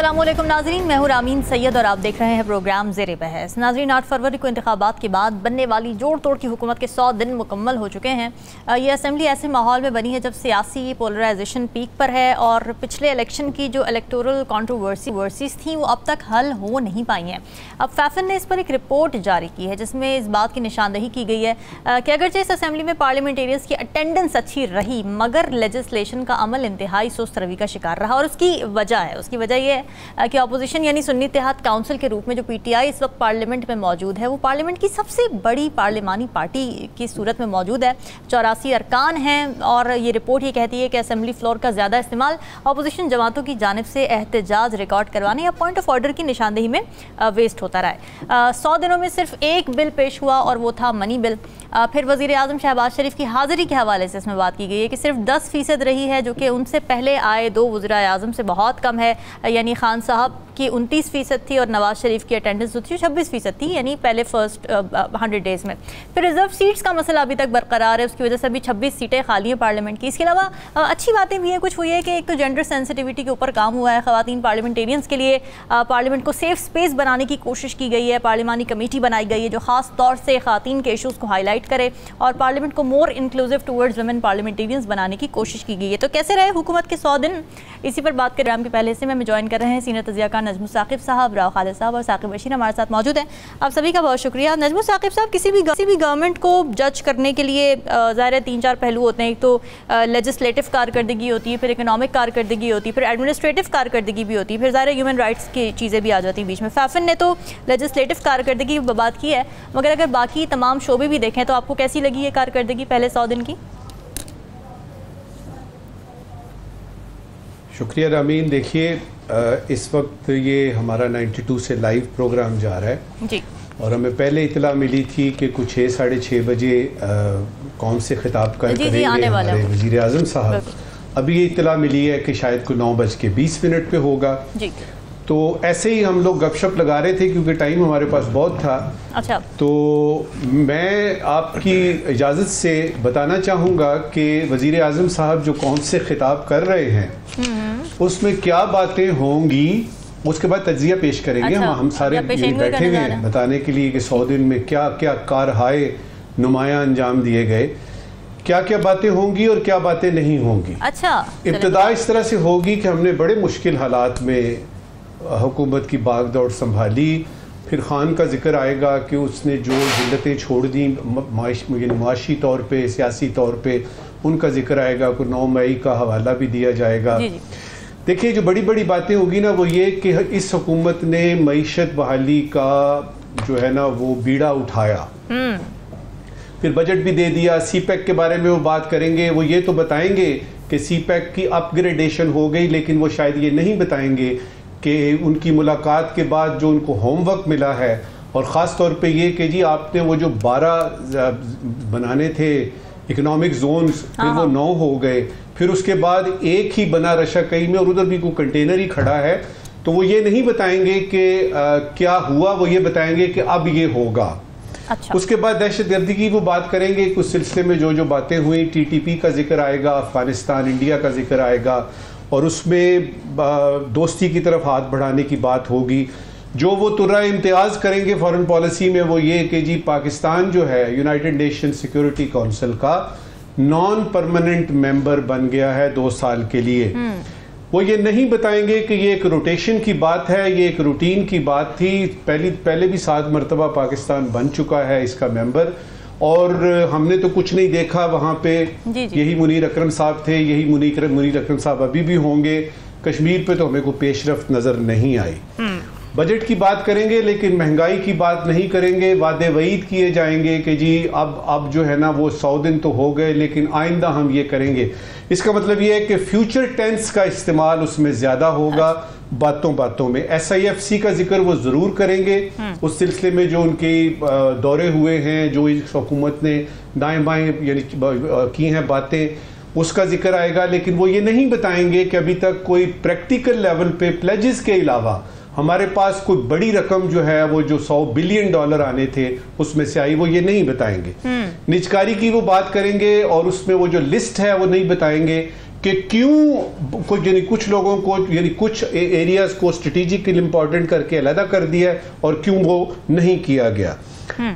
अस्सलामुअलैकुम नाज़रीन, मैं हूं रामीन सैयद और आप देख रहे हैं प्रोग्राम ज़ेरे बहस। नाज़रीन, 8 फरवरी को इंतखाबात के बाद बनने वाली जोड़ तोड़ की हुकूमत के 100 दिन मुकम्मल हो चुके हैं। ये असेंबली ऐसे माहौल में बनी है जब सियासी पोलराइजेशन पीक पर है और पिछले इलेक्शन की जो इलेक्टोरल कॉन्ट्रोवर्सीज थी वो अब तक हल हो नहीं पाई हैं। अब फैफन ने इस पर एक रिपोर्ट जारी की है जिसमें इस बात की निशानदही की गई है कि अगरचे इस असेंबली में पार्लियामेंटेरियंस की अटेंडेंस अच्छी रही मगर लेजिस्लेशन का अमल इंतहाई सुस्त रवि का शिकार रहा। और उसकी वजह यह है कि अपोजिशन यानी सुन्नी इत्तेहाद काउंसिल के रूप में जो पीटीआई इस वक्त पार्लियामेंट में मौजूद है वो पार्लियामेंट की सबसे बड़ी पार्लिमानी पार्टी की सूरत में मौजूद है। 84 अरकान हैं और ये रिपोर्ट ये कहती है कि असेंबली फ्लोर का ज़्यादा इस्तेमाल अपोजिशन जमातों की जानिब से एहतजाज रिकॉर्ड करवाने या पॉइंट ऑफ ऑर्डर की निशानदेही में वेस्ट होता रहा है। 100 दिनों में सिर्फ एक बिल पेश हुआ और वो था मनी बिल। फिर वज़ीर आज़म शहबाज शरीफ की हाज़िरी के हवाले से इसमें बात की गई है कि सिर्फ 10% रही है जो कि उनसे पहले आए 2 वज़ीर आज़म से बहुत कम है। यानी खान साहब की 29% थी और नवाज शरीफ की अटेंडेंस जो थी 26% थी, यानी पहले फर्स्ट 100 डेज़ में। फिर रिजर्व सीट्स का मसला अभी तक बरकरार है, उसकी वजह से अभी 26 सीटें खाली हैं पार्लियामेंट की। इसके अलावा अच्छी बातें भी हैं कुछ, वो ये है कि एक तो जेंडर सेंसिटिविटी के ऊपर काम हुआ है। ख़वातीन पार्लियामेंटेरियंस के लिए पार्लियामेंट को सेफ स्पेस बनाने की कोशिश की गई है। पार्लियामानी कमेटी बनाई गई है जो ख़ास तौर से ख़वातीन के इशूज़ को हाईलाइट करे और पार्लियामेंट को more inclusive towards women parliamentarians बनाने की कोशिश की गई है। तो कैसे रहे हुकूमत के 100 दिन, इसी पर बात करें। के पहले से में ज्वाइन कर रहे हैं सीनियर तजियाकार नजमू साकिब साहब, राव खालिद साहब और साकिब बशीर हमारे साथ मौजूद हैं। आप सभी का बहुत शुक्रिया। नजमू साकिब साहब, किसी भी गवर्नमेंट को जज करने के लिए ज़ाहिर 3-4 पहलू होते हैं। एक तो लेजिस्लेटिव कारकर्दगी होती है, फिर इकोनॉमिक कारकर्दगी होती है, फिर एडमिनिस्ट्रेटिव कारकर्दगी भी होती है, फिर ज़ाहिर ह्यूमन राइट्स की चीज़ें भी आ जाती हैं बीच में। फैफन ने तो लेजिस्लेटिव कारकर्दगी की बात की है, मगर अगर बाकी तमाम शोबे भी देखें तो आपको कैसी लगी है कारकर्दगी पहले 100 दिन की? शुक्रिया रामीन। देखिए, इस वक्त ये हमारा 92 से लाइव प्रोग्राम जा रहा है जी, और हमें पहले इतला मिली थी कि कुछ 6-6:30 बजे कौन से खिताब करेंगे हमारे वज़ीर आज़म साहब। अभी ये इतला मिली है कि शायद को 9:20 पे होगा जी। तो ऐसे ही हम लोग गपशप लगा रहे थे क्योंकि टाइम हमारे पास बहुत था। अच्छा, तो मैं आपकी इजाज़त से बताना चाहूँगा कि वज़ीर आज़म साहब जो कौन से खिताब कर रहे हैं उसमें क्या बातें होंगी, उसके बाद तज्ज़िया पेश करेंगे। अच्छा, हम सारे बैठे हुए हैं बताने के लिए कि 100 दिन में क्या क्या कारहाय नुमायां अंजाम दिए गए, क्या क्या बातें होंगी और क्या बातें नहीं होंगी। अच्छा, इब्तिदा इस तरह से होगी कि हमने बड़े मुश्किल हालात में हुकूमत की भागदौड़ संभाली। फिर खान का जिक्र आएगा कि उसने जो जिल्लतें छोड़ दी मुआशी तौर पे, सियासी तौर पे, उनका जिक्र आएगा। को 9 मई का हवाला भी दिया जाएगा। देखिए, जो बड़ी बड़ी बातें होगी ना वो ये कि इस हुकूमत ने मईशत बहाली का जो है ना वो बीड़ा उठाया। फिर बजट भी दे दिया। सीपैक के बारे में वो बात करेंगे, वो ये तो बताएंगे कि सीपैक की अपग्रेडेशन हो गई, लेकिन वो शायद ये नहीं बताएंगे कि उनकी मुलाकात के बाद जो उनको होमवर्क मिला है, और ख़ास तौर पे ये कि जी आपने वो जो 12 बनाने थे इकोनॉमिक जोन्स, फिर वो 9 हो गए, फिर उसके बाद एक ही बना रशाकई में और उधर भी कोई कंटेनर ही खड़ा है। तो वो ये नहीं बताएंगे कि क्या हुआ, वो ये बताएंगे कि अब ये होगा। अच्छा। उसके बाद दहशतगर्दी की वो बात करेंगे, कुछ सिलसिले में जो जो बातें हुई, टीटीपी का जिक्र आएगा, अफगानिस्तान इंडिया का जिक्र आएगा और उसमें दोस्ती की तरफ हाथ बढ़ाने की बात होगी। जो वो तुर्रा इम्तियाज़ करेंगे फॉरेन पॉलिसी में वो ये कि जी पाकिस्तान जो है यूनाइटेड नेशन सिक्योरिटी काउंसिल का नॉन परमानेंट मेंबर बन गया है 2 साल के लिए। वो ये नहीं बताएंगे कि ये एक रोटेशन की बात है, ये एक रूटीन की बात थी। पहले भी 7 मरतबा पाकिस्तान बन चुका है इसका मेंबर, और हमने तो कुछ नहीं देखा वहाँ पे। यही मुनीर अकरम साहब थे, यही मुनीर अकरम साहब अभी भी होंगे। कश्मीर पे तो हमें कोई पेशरफ्त नज़र नहीं आई। बजट की बात करेंगे लेकिन महंगाई की बात नहीं करेंगे। वादे वईद किए जाएंगे कि जी अब जो है ना वो 100 दिन तो हो गए लेकिन आइंदा हम ये करेंगे। इसका मतलब ये है कि फ्यूचर टेंस का इस्तेमाल उसमें ज़्यादा होगा। बातों बातों में SIFC का जिक्र वो ज़रूर करेंगे, उस सिलसिले में जो उनके दौरे हुए हैं, जो इस हुकूमत ने दाएँ बाएँ यानी की हैं बातें, उसका जिक्र आएगा। लेकिन वो ये नहीं बताएंगे कि अभी तक कोई प्रैक्टिकल लेवल पे प्लेजेस के अलावा हमारे पास कोई बड़ी रकम जो है वो जो $100 बिलियन आने थे उसमें से आई, वो ये नहीं बताएंगे। निजकारी की वो बात करेंगे और उसमें वो जो लिस्ट है वो नहीं बताएंगे कि क्यों कुछ लोगों को यानी कुछ एरियाज को स्ट्रेटेजिकली इंपॉर्टेंट करके अलहदा कर दिया है और क्यों वो नहीं किया गया।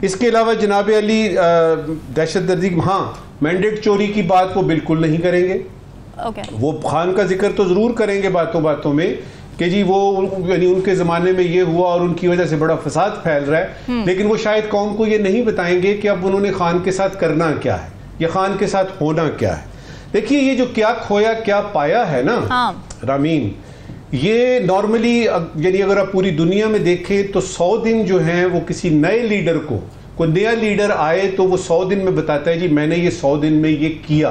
इसके अलावा जनाब अली दहशतगर्दी, हाँ मैंडेट चोरी की बात वो बिल्कुल नहीं करेंगे। वो खान का जिक्र तो जरूर करेंगे बातों बातों में कि जी वो यानी उनके ज़माने में ये हुआ और उनकी वजह से बड़ा फसाद फैल रहा है, लेकिन वो शायद कौम को ये नहीं बताएंगे कि अब उन्होंने खान के साथ करना क्या है या खान के साथ होना क्या है। देखिए ये जो क्या खोया क्या पाया है ना रामीन, ये नॉर्मली यानी अगर आप पूरी दुनिया में देखें तो 100 दिन जो हैं वो किसी नए लीडर को, कोई नया लीडर आए तो वो 100 दिन में बताता है जी मैंने ये 100 दिन में ये किया।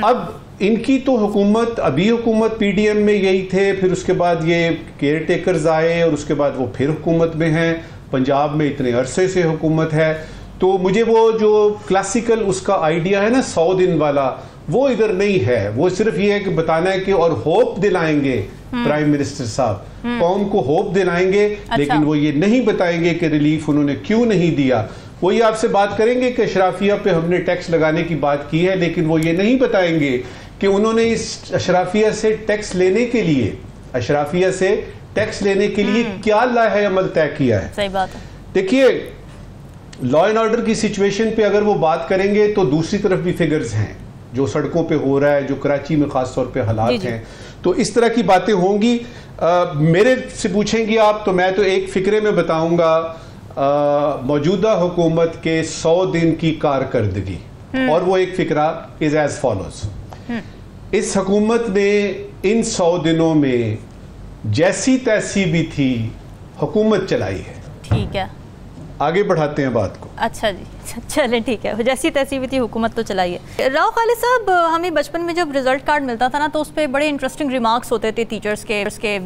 अब इनकी तो हुकूमत, अभी हुकूमत पीडीएम में यही थे, फिर उसके बाद ये केयर टेकर्स आए और उसके बाद वो फिर हुकूमत में हैं, पंजाब में इतने अरसे से हुकूमत है। तो मुझे वो जो क्लासिकल उसका आइडिया है ना 100 दिन वाला, वो इधर नहीं है। वो सिर्फ ये है कि बताना है कि और होप दिलाएंगे प्राइम मिनिस्टर साहब, कौम को होप दिलाएंगे, लेकिन वो ये नहीं बताएंगे कि रिलीफ उन्होंने क्यों नहीं दिया। वो ये आपसे बात करेंगे कि अशराफिया पे हमने टैक्स लगाने की बात की है, लेकिन वो ये नहीं बताएंगे कि उन्होंने इस अशराफिया से टैक्स लेने के लिए, अशराफिया से टैक्स लेने के लिए क्या लाहे अमल तय किया है। सही बात है। देखिए लॉ एंड ऑर्डर की सिचुएशन पे अगर वो बात करेंगे तो दूसरी तरफ भी फिगर्स हैं, जो सड़कों पे हो रहा है, जो कराची में खास तौर पे हालात हैं, तो इस तरह की बातें होंगी। मेरे से पूछेंगी आप तो मैं तो एक फिक्रे में बताऊंगा मौजूदा हुकूमत के 100 दिन की कारकर्दगी, और वो एक फिक्रा इज एज फॉलोज। इस हुकूमत ने इन 100 दिनों में जैसी तैसी भी थी हुकूमत चलाई है। ठीक है, आगे बढ़ाते हैं बात को। अच्छा जी, चलें ठीक है, जैसी तैसी भी थी हुकूमत तो चलाइए। राव खालिद साहब, हमें बचपन में जब रिजल्ट कार्ड मिलता था ना तो उस पर बड़े इंटरेस्टिंग रिमार्क्स होते थे टीचर्स के,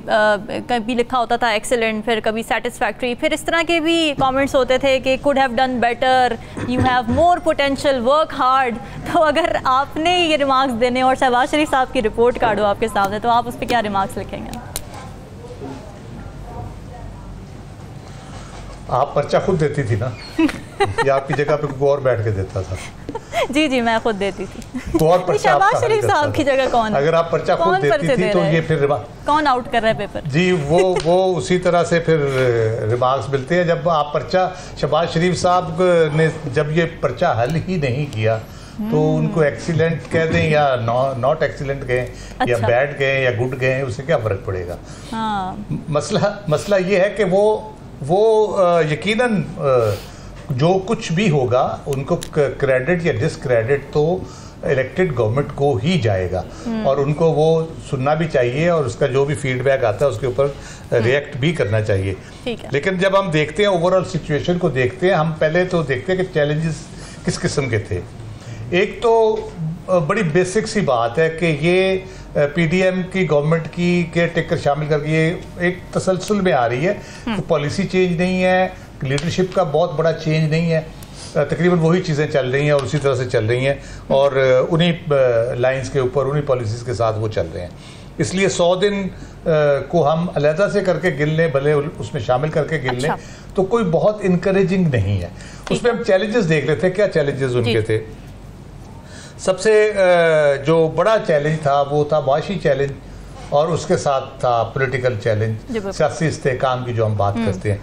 कभी लिखा होता था एक्सीलेंट, फिर कभी सेटिस्फैक्ट्री, फिर इस तरह के भी कमेंट्स होते थे कि could have done better, you have more potential, work hard. तो अगर आपने ये रिमार्क्स देने और शहबाज शरीफ साहब की रिपोर्ट कार्ड हो आपके सामने तो आप उस पर क्या रिमार्क्स लिखेंगे? आप पर्चा खुद देती थी ना या आपकी जगह पे कोई और बैठ के देता था? जी जी, मैं खुद देती थी। तो और पर्चा शहबाज शरीफ साहब की जगह कौन? अगर आप पर्चा खुद देती थी तो ये फिर कौन आउट कर रहा है पेपर? जी वो उसी तरह से फिर रिमार्क्स मिलते हैं। जब आप पर्चा, शहबाज शरीफ साहब ने जब ये पर्चा हल ही नहीं किया तो उनको एक्सीलेंट कह दें या नॉट एक्सीलेंट कहें या बैड कहें या गुड कहें, उससे क्या फ़र्क पड़ेगा। मसला ये है कि वो यकीनन जो कुछ भी होगा उनको क्रेडिट या डिसक्रेडिट तो इलेक्टेड गवर्नमेंट को ही जाएगा, और उनको वो सुनना भी चाहिए और उसका जो भी फीडबैक आता है उसके ऊपर रिएक्ट भी करना चाहिए। लेकिन जब हम देखते हैं ओवरऑल सिचुएशन को देखते हैं, हम पहले तो देखते हैं कि चैलेंजेस किस किस्म के थे। एक तो बड़ी बेसिक सी बात है कि ये पीडीएम की गवर्नमेंट की केयर टेकर शामिल करके ये एक तसलसल में आ रही है। तो पॉलिसी चेंज नहीं है, लीडरशिप का बहुत बड़ा चेंज नहीं है, तकरीबन वही चीज़ें चल रही हैं और उसी तरह से चल रही हैं और उन्हीं लाइंस के ऊपर, उन्हीं पॉलिसीज़ के साथ वो चल रहे हैं। इसलिए 100 दिन को हम अलहदा से करके गिन लें, भले उसमें शामिल करके गिन लें, तो कोई बहुत इनकरेजिंग नहीं है। उसमें हम चैलेंजेस देख लेते हैं, क्या चैलेंजेस उनके थे। सबसे जो बड़ा चैलेंज था वो था माशी चैलेंज, और उसके साथ था पॉलिटिकल चैलेंज, सियासी इस्तेहकाम की जो हम बात करते हैं।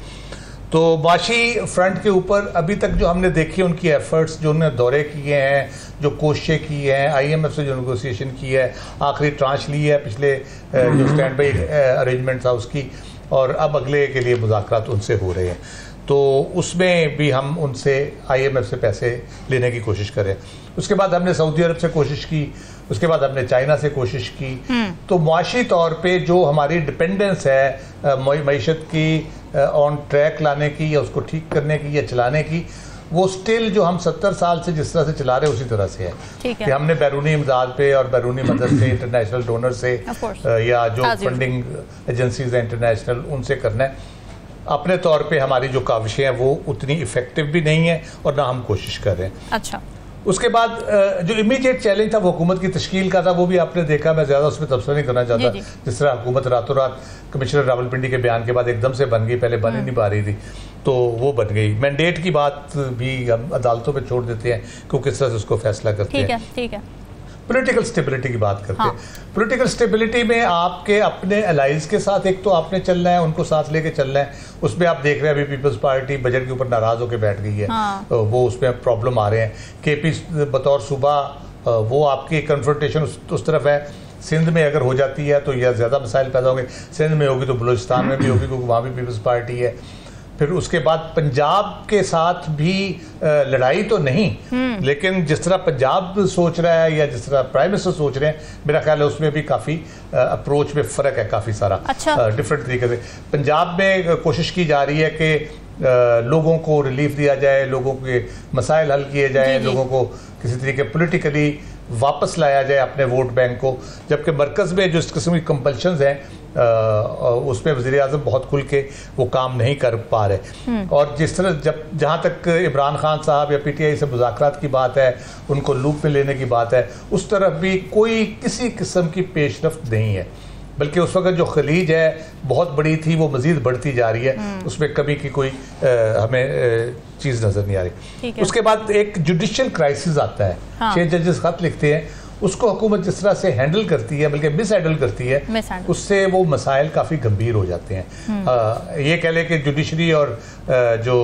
तो माशी फ्रंट के ऊपर अभी तक जो हमने देखी उनकी एफर्ट्स, जो उन्होंने दौरे किए हैं, जो कोशिशें की हैं, IMF से जो नेगोशिएशन की है, आखिरी ट्रांच ली है पिछले जो स्टैंड बाई अरेंजमेंट था उसकी, और अब अगले के लिए मुज़ाकरात उनसे हो रहे हैं। तो उसमें भी हम उनसे IMF से पैसे लेने की कोशिश करें। उसके बाद हमने सऊदी अरब से कोशिश की, उसके बाद हमने चाइना से कोशिश की। तो मुआशी तौर पे जो हमारी डिपेंडेंस है मईशत की ऑन ट्रैक लाने की या उसको ठीक करने की या चलाने की, वो स्टिल जो हम 70 साल से जिस तरह से चला रहे हैं उसी तरह से है कि हमने बैरूनी इमदाद पे और बैरूनी मदद से, इंटरनेशनल डोनर से या जो फंडिंग एजेंसीज हैं इंटरनेशनल, उनसे करना है। अपने तौर पे हमारी जो काविशें हैं वो उतनी इफेक्टिव भी नहीं है और ना हम कोशिश कर रहे हैं। अच्छा, उसके बाद जो इमीडिएट चैलेंज था वो हुकूमत की तश्कील का था, वो भी आपने देखा, मैं ज़्यादा उसमें तबसरा नहीं करना चाहता। जिस तरह हुकूमत रातों रात कमिश्नर रावलपिंडी के बयान के बाद एकदम से बन गई, पहले बन ही नहीं पा रही थी, तो वो बन गई। मैंडेट की बात भी हम अदालतों पे छोड़ देते हैं कि किस तरह से उसको फैसला करते हैं। ठीक है। पॉलिटिकल स्टेबिलिटी की बात करते हैं। पॉलिटिकल स्टेबिलिटी में आपके अपने अलाइज के साथ एक तो आपने चलना है, उनको साथ लेके चलना है। उसमें आप देख रहे हैं अभी पीपल्स पार्टी बजट के ऊपर नाराज होकर बैठ गई है। वो उसमें प्रॉब्लम आ रहे हैं। केपी बतौर सूबा वो आपकी कन्फ्रंटेशन उस तरफ है। सिंध में अगर हो जाती है तो यह ज़्यादा मसाइल पैदा होंगे। सिंध में होगी तो बलूचिस्तान में भी होगी, क्योंकि वहाँ भी पीपल्स पार्टी है। फिर उसके बाद पंजाब के साथ भी लड़ाई तो नहीं, लेकिन जिस तरह पंजाब सोच रहा है या जिस तरह प्राइम मिनिस्टर सोच रहे हैं, मेरा ख्याल है उसमें भी काफ़ी अप्रोच में फ़र्क है, काफ़ी सारा डिफरेंट तरीके से। पंजाब में कोशिश की जा रही है कि लोगों को रिलीफ दिया जाए, लोगों के मसाइल हल किए जाए, लोगों को किसी तरीके पॉलिटिकली वापस लाया जाए अपने वोट बैंक को। जबकि मरकज़ में जो इस किस्म की कंपल्शंस हैं उसमें वज़ीर आज़म बहुत खुल के वो काम नहीं कर पा रहे। और जिस तरह जहाँ तक इमरान खान साहब या PTI से मुज़ाकरात की बात है, उनको लूप में लेने की बात है, उस तरफ भी कोई किसी किस्म की पेशरफ्त नहीं है। बल्कि उस वक्त जो खलीज है बहुत बड़ी थी, वो मज़ीद बढ़ती जा रही है, उसमें कभी की कोई हमें चीज़ नज़र नहीं आ रही। उसके बाद एक जुडिशल क्राइसिस आता है। 6 जजेस खत लिखते हैं, उसको हुकूमत जिस तरह से हैंडल करती है, बल्कि मिस हैंडल करती है, उससे वो मसाइल काफ़ी गंभीर हो जाते हैं। ये कह लें कि जुडिशरी और जो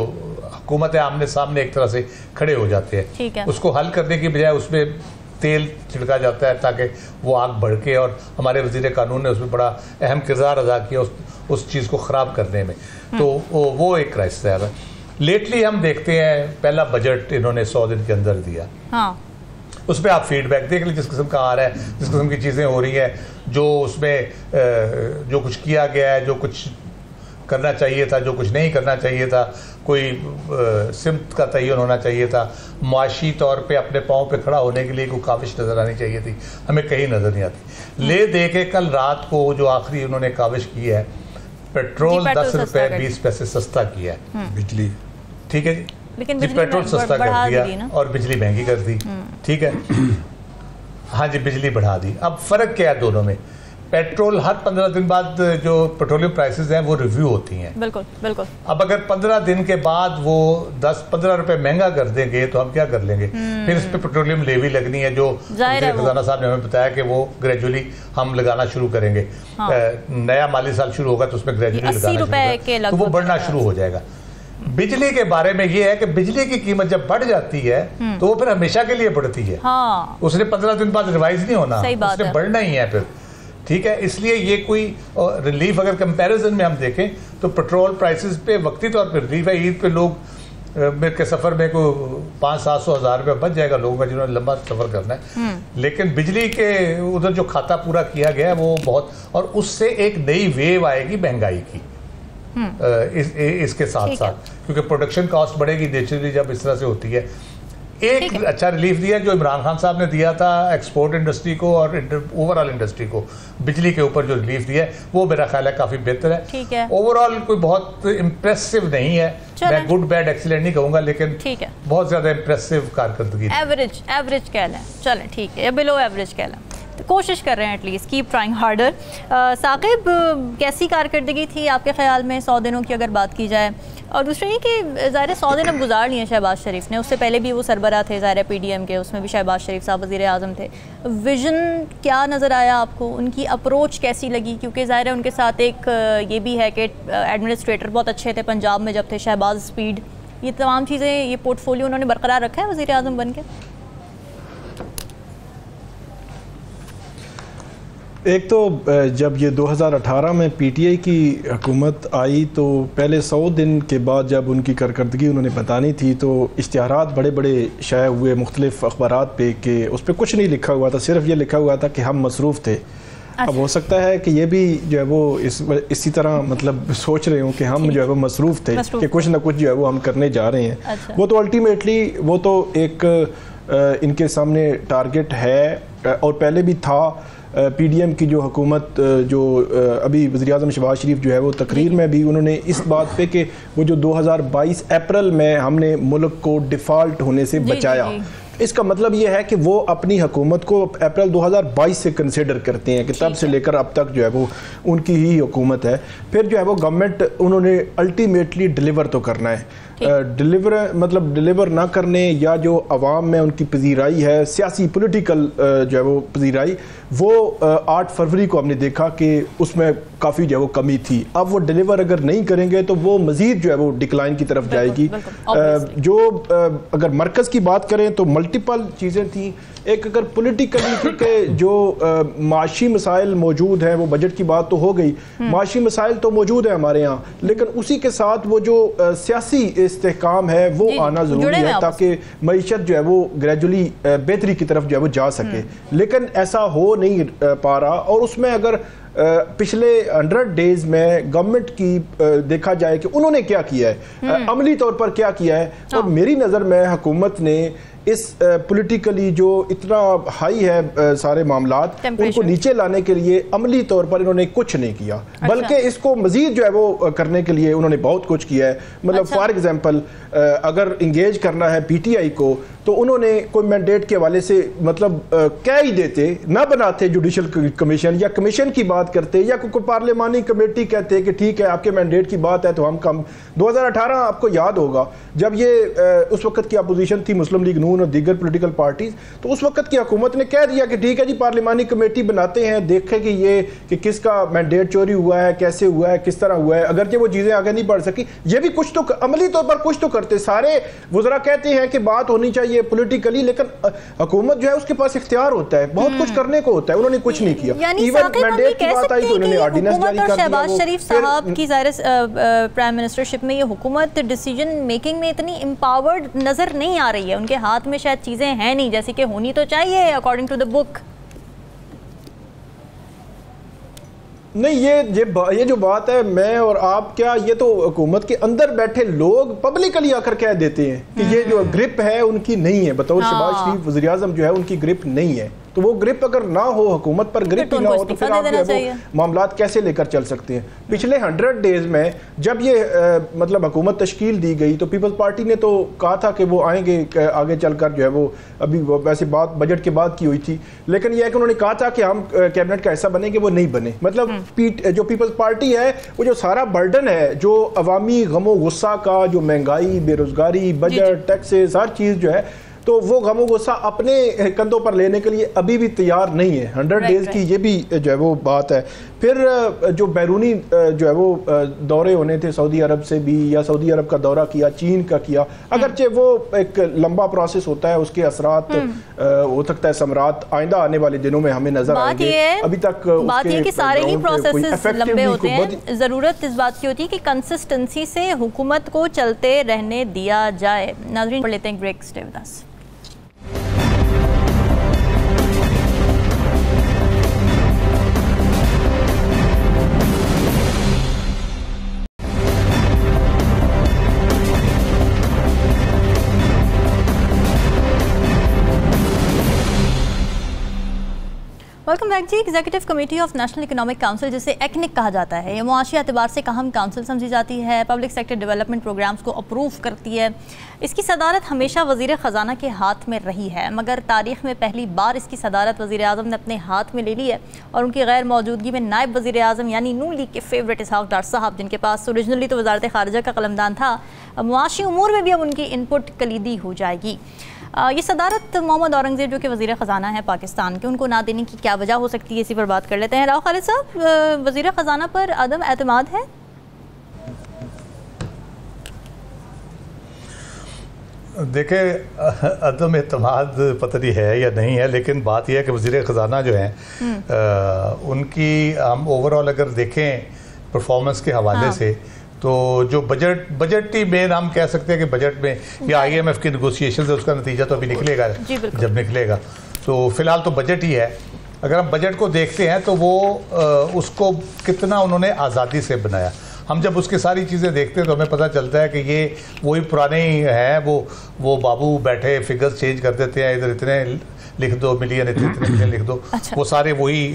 हुकूमत है आमने सामने एक तरह से खड़े हो जाते हैं। उसको हल करने की बजाय उसमें तेल छिड़का जाता है ताकि वो आग भड़के, और हमारे वज़ीर कानून ने उसमें बड़ा अहम किरदार अदा किया उस चीज़ को ख़राब करने में। तो वो एक क्राइसिस है। लेटली हम देखते हैं पहला बजट इन्होंने 100 दिन के अंदर दिया। उस पर आप फीडबैक देख लें, जिस किस्म का आ रहा है, जिस किस्म की चीज़ें हो रही हैं, जो उसमें जो कुछ किया गया है, जो कुछ करना चाहिए था, जो कुछ नहीं करना चाहिए था, कोई सिमत का तयन होना चाहिए था, मुआशी तौर पे अपने पाँव पे खड़ा होने के लिए कोई काविश नज़र आनी चाहिए थी, हमें कहीं नज़र नहीं आती। ले दे के कल रात को जो आखिरी उन्होंने काविश की है, पेट्रोल 10 रुपये 20 पैसे सस्ता किया है, बिजली ठीक है जी, लेकिन पेट्रोल सस्ता कर दिया और बिजली महंगी कर दी, ठीक है। हाँ जी, बिजली बढ़ा दी। अब फ़र्क क्या है दोनों में? पेट्रोल हर 15 दिन बाद जो पेट्रोलियम प्राइसेस हैं वो रिव्यू होती हैं। बिल्कुल बिल्कुल। अब अगर 15 दिन के बाद वो 10-15 रुपए महंगा कर देंगे तो हम क्या कर लेंगे? फिर इस पे पेट्रोलियम लेवी लगनी है, जो खजाना साहब ने हमें बताया कि वो ग्रेजुअली हम लगाना शुरू करेंगे। नया माली साल शुरू होगा तो उसमें ग्रेजुअली लगाना, तो वो बढ़ना शुरू हो जाएगा। बिजली के बारे में ये है कि बिजली की कीमत जब बढ़ जाती है तो वो फिर हमेशा के लिए बढ़ती है। उसने 15 दिन बाद रिवाइज नहीं होना, उसने बढ़ना ही है फिर, ठीक है। इसलिए ये कोई रिलीफ अगर कंपैरिजन में हम देखें तो पेट्रोल प्राइसेस पे वक्ती तौर पे रिलीफ है। ईद पे लोग मेरे के सफ़र में को 500-700 हज़ार रुपये बच जाएगा लोगों का जिन्होंने लंबा सफ़र करना है। लेकिन बिजली के उधर जो खाता पूरा किया गया है वो बहुत, और उससे एक नई वेव आएगी महंगाई की इसके साथ साथ, क्योंकि प्रोडक्शन कॉस्ट बढ़ेगी नेचुरली जब इस तरह से होती है। एक अच्छा रिलीफ दिया जो इमरान खान साहब ने दिया था एक्सपोर्ट इंडस्ट्री को और ओवरऑल इंडस्ट्री को, बिजली के ऊपर जो रिलीफ दिया है वो मेरा ख्याल है काफ़ी बेहतर है। ओवरऑल कोई बहुत इम्प्रेसिव नहीं है, मैं गुड बैड एक्सीलेंट नहीं कहूँगा, लेकिन बहुत ज़्यादा इम्प्रेसिव कारकर्दगी, एवरेज कह लें, चलें ठीक है, बिलो एवरेज कह लें, तो कोशिश कर रहे हैं at least, keep trying harder. Saqib, कैसी कारकर्दगी थी आपके ख्याल में 100 दिनों की अगर बात की जाए? और दूसरा ये कि ज़ाहिर 100 दिन अब गुजार लिए शहबाज शरीफ ने, उससे पहले भी वो सरबरा थे ज़ाहिर PDM के, उसमें भी शहबाज शरीफ साहब वज़ीर आज़म थे। विज़न क्या नज़र आया आपको, उनकी अप्रोच कैसी लगी? क्योंकि ज़ाहिर है उनके साथ एक ये भी है कि एडमिनिस्ट्रेटर बहुत अच्छे थे पंजाब में जब थे, शहबाज स्पीड, ये तमाम चीज़ें, ये पोर्टफोलियो उन्होंने बरकरार रखा है वज़ीर आज़म बन के? एक तो जब ये 2018 में PTI की हुकूमत आई तो पहले 100 दिन के बाद जब उनकी कारकर्दगी उन्होंने बतानी थी तो इश्तिहारात बड़े बड़े शाये हुए मुख्तलिफ अखबारात पे कि उस पर कुछ नहीं लिखा हुआ था, सिर्फ ये लिखा हुआ था कि हम मसरूफ़ थे। अब हो सकता है कि ये भी जो है वो इसी तरह मतलब सोच रहे हो कि हम जो है वो मसरूफ़ थे कि कुछ ना कुछ जो है वो हम करने जा रहे हैं। वो तो अल्टीमेटली वो तो एक इनके सामने टारगेट है और पहले भी था। PDM की जो हुकूमत जो अभी वज़ीर आज़म शहबाज शरीफ जो है वो तकरीर में भी उन्होंने इस बात पे कि वो जो 2022 अप्रैल में हमने मुल्क को डिफ़ॉल्ट होने से बचाया, इसका मतलब ये है कि वो अपनी हुकूमत को अप्रैल 2022 से कंसिडर करते हैं कि तब से लेकर अब तक जो है वो उनकी ही हुकूमत है। फिर जो है वो गवर्नमेंट उन्होंने अल्टीमेटली डिलीवर तो करना है। डिलीवर ना करने या जो अवाम में उनकी पजीराई है, सियासी पॉलिटिकल जो है वो पजीराई, वो 8 फरवरी को हमने देखा कि उसमें काफ़ी जो है वो कमी थी। अब वो डिलीवर अगर नहीं करेंगे तो वो मज़ीद जो है वो डिक्लाइन की तरफ जाएगी। अगर मरकज़ की बात करें तो मल्टीपल चीज़ें थी। एक अगर पॉलिटिकली क्योंकि जो माशी मसाइल मौजूद हैं, वो बजट की बात तो हो गई, माशी मसाइल तो मौजूद है हमारे यहाँ, लेकिन उसी के साथ वो जो सियासी इस्तेहकाम है वो आना ज़रूरी है ताकि मईशत जो है वो ग्रेजुअली बेहतरी की तरफ जो है वो जा सके। लेकिन ऐसा हो नहीं पा रहा। और उसमें अगर पिछले 100 डेज में गवर्नमेंट की देखा जाए कि उन्होंने क्या किया है, अमली तौर पर क्या किया है, और मेरी नज़र में हुकूमत ने इस पॉलिटिकली जो इतना हाई है सारे मामलात, उनको नीचे लाने के लिए अमली तौर पर इन्होंने कुछ नहीं किया। बल्कि इसको मजीद जो है वो करने के लिए उन्होंने बहुत कुछ किया है। मतलब फॉर एग्जांपल अगर इंगेज करना है पीटीआई को तो उन्होंने कोई मैंडेट के हवाले से मतलब कह ही देते, ना बनाते जुडिशल कमीशन या कमीशन की बात करते या कोई पार्लिमानी कमेटी कहते कि ठीक है आपके मैंडेट की बात है तो हम कम। 2018 आपको याद होगा जब ये उस वक्त की अपोजिशन थी मुस्लिम लीग नून और दीगर पोलिटिकल पार्टीज, तो उस वक्त की हुकूमत ने कह दिया कि ठीक है जी पार्लिमानी कमेटी बनाते हैं, देखें कि ये कि किसका मैंडेट चोरी हुआ है, कैसे हुआ है, किस तरह हुआ है। अगरचे वो चीज़ें आगे नहीं बढ़ सकी, ये भी कुछ तो अमली तौर पर कुछ तो करते। सारे वज़रा कहते हैं कि बात होनी चाहिए पॉलिटिकली, लेकिन हुकूमत जो है उसके पास इख्तियार होता है, बहुत कुछ करने को होता है, उन्होंने कुछ नहीं किया। इवन मैंडेट की बात आई तो उन्होंने ऑर्डिनेंस जारी कर दिया। शहबाज शरीफ साहब की प्राइम मिनिस्टरशिप में ये हुकूमत डिसीजन मेकिंग में इतनी एम्पावर्ड नजर नहीं आ रही है। उनके हाथ में शायद चीजें हैं नहीं जैसे कि होनी तो चाहिए अकॉर्डिंग टू द बुक। नहीं, ये जो बात है मैं और आप क्या, ये तो हुकूमत के अंदर बैठे लोग पब्लिकली आकर कह देते हैं कि ये जो ग्रिप है उनकी नहीं है। बतौर शहबाज शरीफ वज़ीर आज़म जो है उनकी ग्रिप नहीं है, तो वो ग्रिप अगर ना हो, हुकूमत पर ग्रिप ही ना हो, तो फिर आप वो मामलात कैसे लेकर चल सकते हैं। पिछले 100 डेज में जब ये मतलब हुकूमत तश्कील दी गई तो पीपल्स पार्टी ने तो कहा था कि वो आएंगे आगे चलकर जो है वो, अभी वैसे बात बजट के बाद की हुई थी, लेकिन यह है कि उन्होंने कहा था कि हम कैबिनेट का हिस्सा बनेंगे, वो नहीं बने। मतलब जो पीपल्स पार्टी है वो जो सारा बर्डन है जो अवामी गमो गुस्सा का, जो महंगाई, बेरोजगारी, बजट, टैक्सेस, हर चीज़ जो है, तो वो गमो गुस्सा अपने कंधों पर लेने के लिए अभी भी तैयार नहीं है। 100 डेज की ये भी जो है वो बात है। फिर जो बैरूनी जो है वो दौरे होने थे सऊदी अरब से भी, या सऊदी अरब का दौरा किया, चीन का किया, अगरचे वो एक लंबा प्रोसेस होता है, उसके असरात हो सकता है समरात आइंदा आने वाले दिनों में हमें नजर आएंगे। अभी तक बात ये कि सारे ही प्रोसेस लंबे होते हैं, जरूरत इस बात की होती है कि कंसिस्टेंसी से हुकूमत को चलते रहने दिया जाए। नाज़रीन पढ़ लेते हैं break, stay with us. Welcome back ji. Executive committee of national economic council, जिसे एक्निक कहा जाता है, ये मुआशी एतबार से अहम काउंसिल समझी जाती है। पब्लिक सेक्टर डेवलपमेंट प्रोग्राम्स को अप्रूव करती है। इसकी सदारत हमेशा वज़ीर ख़जाना के हाथ में रही है, मगर तारीख़ में पहली बार इसकी सदारत वज़ीर आज़म ने अपने हाथ में ले ली है। और उनकी गैर मौजूदगी में नायब वज़ीर आज़म यानी नून लीग के फेवरेट इसहाक डार साहब, जिनके पास ओरिजिनली तो वज़ारत ख़ारिजा का कलमदान था, मुआशी उमूर में भी अब उनकी इनपुट कलीदी हो जाएगी। ये सदारत मोहम्मद औरंगज़ेब जो कि वज़ीर ख़जाना है पाकिस्तान के, उनको ना देने की क्या वजह हो सकती है, इसी पर बात कर लेते हैं। राव खालिद साहब, वज़ीर ख़जाना पर अदम एतमाद है? देखें, अदम एतमाद पता नहीं है या नहीं है, लेकिन बात यह है कि वज़ीर ख़जाना जो हैं उनकी हम ओवरऑल अगर देखें परफॉर्मेंस के हवाले से, तो जो बजटी में हम कह सकते हैं कि बजट में या आईएमएफ की नेगोशिएशन से उसका नतीजा तो अभी निकलेगा जब निकलेगा, तो फिलहाल तो बजट ही है। अगर हम बजट को देखते हैं तो वो उसको कितना उन्होंने आज़ादी से बनाया। हम जब उसकी सारी चीज़ें देखते हैं तो हमें पता चलता है कि ये वही पुराने ही हैं, वो बाबू बैठे फिगर्स चेंज कर देते हैं, इधर इतने लिख दो मिलियन, इतने मिलियन लिख दो। अच्छा। वो सारे वही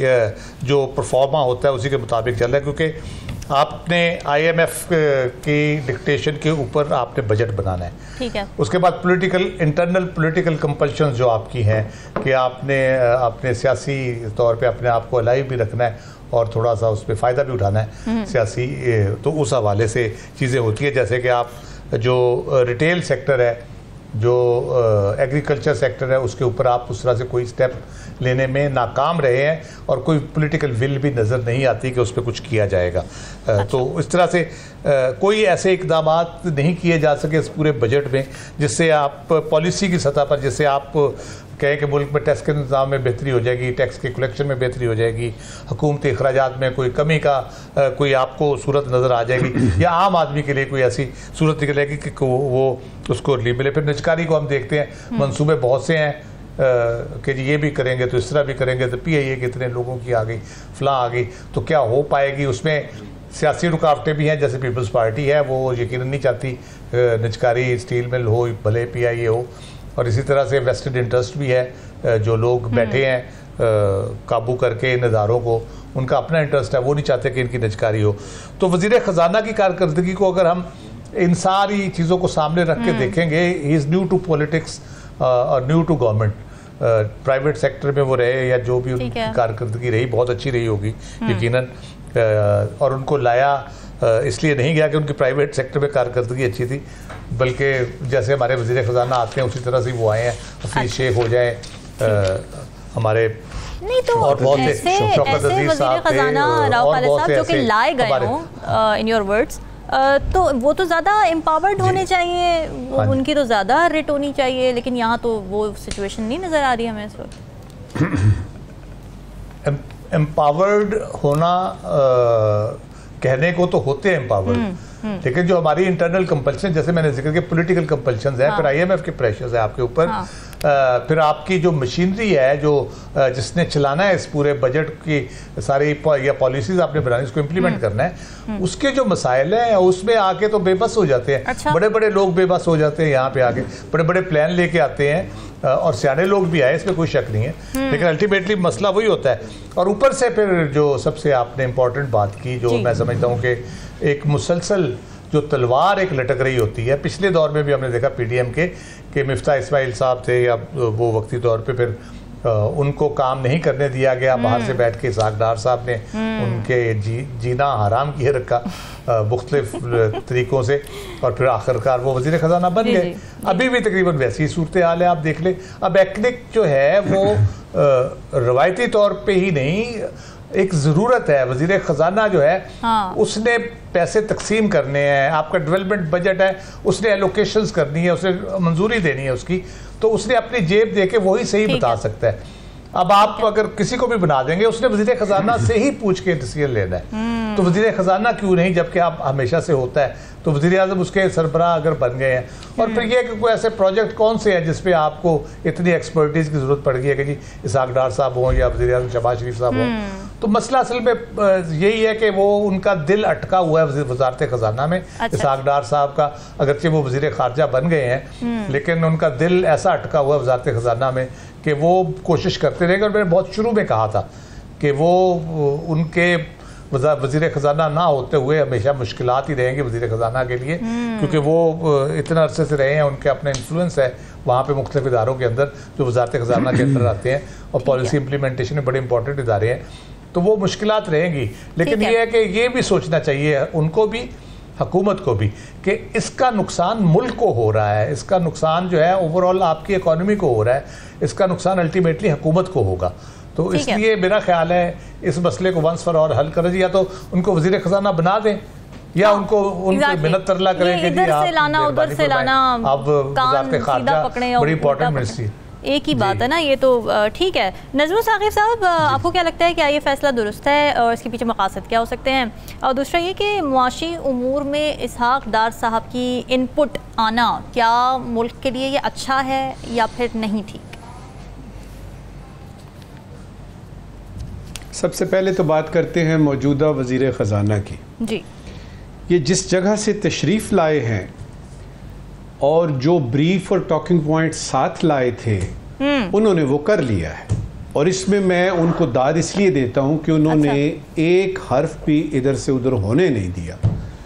जो परफॉर्मा होता है उसी के मुताबिक चल रहा है, क्योंकि आपने IMF की डिक्टेशन के ऊपर आपने बजट बनाना है। ठीक है। उसके बाद इंटरनल पॉलिटिकल कंपल्शन जो आपकी हैं कि आपने अपने सियासी तौर पे अपने आप को अलाइव भी रखना है और थोड़ा सा उस पर फ़ायदा भी उठाना है सियासी, तो उस हवाले से चीज़ें होती है। जैसे कि आप जो रिटेल सेक्टर है, जो एग्रीकल्चर सेक्टर है, उसके ऊपर आप उस तरह से कोई स्टेप लेने में नाकाम रहे हैं और कोई पॉलिटिकल विल भी नज़र नहीं आती कि उस पर कुछ किया जाएगा। तो इस तरह से कोई ऐसे इकदाम नहीं किए जा सके इस पूरे बजट में जिससे आप पॉलिसी की सतह पर, जिससे आप कहें कि मुल्क में टैक्स के निज़ाम में बेहतरी हो जाएगी, टैक्स के कलेक्शन में बेहतरी हो जाएगी, हुकूमती अखराजात में कोई कमी का कोई आपको सूरत नज़र आ जाएगी, या आम आदमी के लिए कोई ऐसी सूरत निकलेगी कि वो उसको रिलीफ मिले। फिर निजकारी को हम देखते हैं, मंसूबे बहुत से हैं कि जी ये भी करेंगे तो इस तरह भी करेंगे, तो PIA के इतने लोगों की आ गई, फलां आ गई, तो क्या हो पाएगी? उसमें सियासी रुकावटें भी हैं, जैसे पीपल्स पार्टी है वो यकीनन नहीं चाहती निजकारी स्टील मिल हो, भले PIA हो, और इसी तरह से वेस्टेड इंटरेस्ट भी है, जो लोग बैठे हैं काबू करके इन इदारों को, उनका अपना इंटरेस्ट है, वो नहीं चाहते कि इनकी निजकारी हो। तो वज़ीर ख़जाना की कारकर्दगी को अगर हम इन सारी चीज़ों को सामने रख के देखेंगे, he is new to politics और new to government. Private sector में वो रहे या जो भी उनकी कारकर्दगी रही, बहुत अच्छी रही होगी यकीनन, और उनको लाया इसलिए नहीं गया कि उनकी प्राइवेट सेक्टर में कारकर्दगी अच्छी थी, बल्कि जैसे हमारे वज़ीर ख़जाना आते हैं उसी तरह से वो आए हैं, हफीज़ शेख हो जाए हमारे, नहीं तो और बहुत ऐसे वज़ीर ख़जाना राव खालिद साहब जो कि लाए गए हों इन योर वर्ड्स, तो वो तो ज़्यादा एम्पावर्ड होने चाहिए, उनकी तो ज़्यादा रेट होनी चाहिए, लेकिन यहाँ तो वो सिचुएशन नहीं नज़र आ रही हमें इस वक्त। एम्पावर्ड होना कहने को तो होते हैं एम्पावर्ड, लेकिन जो हमारी इंटरनल कंपल्शन, जैसे मैंने जिक्र किया, पॉलिटिकल कंपल्शन है, फिर IMF के प्रेशर्स है आपके ऊपर, फिर आपकी जो मशीनरी है जो जिसने चलाना है इस पूरे बजट की सारी या पॉलिसीज आपने बनानी, उसको इम्प्लीमेंट करना है, उसके जो मसाइल हैं उसमें आके तो बेबस हो जाते हैं। अच्छा। बड़े बड़े लोग बेबस हो जाते हैं यहाँ पे आके, बड़े बड़े प्लान लेके आते हैं और सियाने लोग भी आए, इसमें कोई शक नहीं है, लेकिन अल्टीमेटली मसला वही होता है। और ऊपर से फिर जो सबसे आपने इम्पोर्टेंट बात की, जो मैं समझता हूँ कि एक मुसलसल जो तलवार एक लटक रही होती है, पिछले दौर में भी हमने देखा PDM के मिफ्ता इस्माइल साहब थे, या वो वक्ती तौर पे फिर उनको काम नहीं करने दिया गया, बाहर से बैठ के इसहाक डार साहब ने उनके जीना हराम किए रखा मुख्तलिफ तरीक़ों से, और फिर आखिरकार वो वज़ीर ख़जाना बन गए। अभी भी तकरीबन वैसी ही सूरत हाल है, आप देख लें। अब एक्निक जो है वो रवायती तौर पे ही नहीं, एक ज़रूरत है, वज़ीर ख़जाना जो है उसने पैसे तकसीम करने हैं, आपका डेवलपमेंट बजट है, उसने एलोकेशंस करनी है, उसे मंजूरी देनी है उसकी, तो उसने अपनी जेब दे के वही सही बता सकता है। अब आप अगर किसी को भी बना देंगे, उसने वज़ीर ख़जाना से ही पूछ के डिसीजन लेना है, तो वज़ीर ख़जाना क्यों नहीं, जबकि आप हमेशा से होता है। तो वज़ीर आज़म उसके सरबराह अगर बन गए हैं, और फिर ये कि कोई ऐसे प्रोजेक्ट कौन से हैं जिसपे आपको इतनी एक्सपर्टीज़ की ज़रूरत पड़ गई है कि जी इसहाक डार साहब हों या वज़ीर आज़म शहबाज शरीफ साहब हों। तो मसला असल में यही है कि वो उनका दिल अटका हुआ है वज़ारत ख़जाना में। इसहाक डार साहब का अगरचे वो वज़ीर ख़ारजा बन गए हैं, लेकिन उनका दिल ऐसा अटका हुआ है वज़ारत ख़जाना में कि वो कोशिश करते रहेंगे। और मैंने बहुत शुरू में कहा था कि वो उनके वज़ीर ख़जाना ना होते हुए हमेशा मुश्किलात ही रहेंगी वज़ीर ख़जाना के लिए, क्योंकि वो इतना अरसे से रहे हैं, उनके अपने इन्फ्लुएंस है वहाँ पे मुख्तलिफ इदारों के अंदर जो वज़ारत ख़जाना के अंदर आते हैं, और पॉलिसी इम्प्लीमेंटेशन में बड़े इंपॉर्टेंट इदारे हैं, तो वो मुश्किलात रहेंगी। लेकिन ये है कि ये भी सोचना चाहिए उनको भी, हुकूमत को भी, कि इसका नुकसान मुल्क को हो रहा है, इसका नुकसान जो है ओवरऑल आपकी इकॉनमी को हो रहा है, इसका नुकसान अल्टीमेटली हुकूमत को होगा। तो इसलिए मेरा ख्याल है इस मसले को वंस फॉर ऑल हल कर, या तो उनको वज़ीर ख़जाना बना दें, या उनको मिन्नत तरला करें कि जी आप अब वज़ारत ख़ारजा बड़ी इंपॉर्टेंट मिनिस्ट्री, एक ही बात है ना ये तो। ठीक है, नज़मुल साकिब साहब, आपको क्या लगता है कि ये फैसला दुरुस्त है और इसके पीछे मकासद क्या हो सकते हैं? और दूसरा ये कि मुआशी उमूर में इसहाक डार साहब की इनपुट आना क्या मुल्क के लिए ये अच्छा है या फिर नहीं ठीक? सबसे पहले तो बात करते हैं मौजूदा वज़ीर ख़जाना की। जी, ये जिस जगह से तशरीफ़ लाए हैं और जो ब्रीफ और टॉकिंग पॉइंट साथ लाए थे, उन्होंने वो कर लिया है। और इसमें मैं उनको दाद इसलिए देता हूं कि उन्होंने एक हर्फ भी इधर से उधर होने नहीं दिया।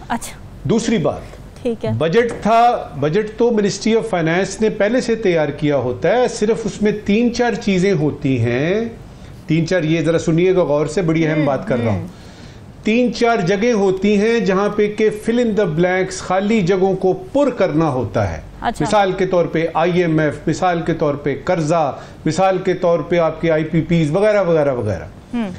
अच्छा, दूसरी बात, ठीक है, बजट था, बजट तो मिनिस्ट्री ऑफ फाइनेंस ने पहले से तैयार किया होता है, सिर्फ उसमें 3-4 चीजें होती हैं, 3-4, ये जरा सुनिएगा गौर से, बड़ी अहम बात कर रहा हूं। 3-4 जगह होती हैं जहां पे के फिल इन द ब्लैंक्स, खाली जगहों को पुर करना होता है। अच्छा। मिसाल के तौर पे IMF, मिसाल के तौर पे कर्जा, मिसाल के तौर पे आपके IPPs वगैरह वगैरह वगैरह।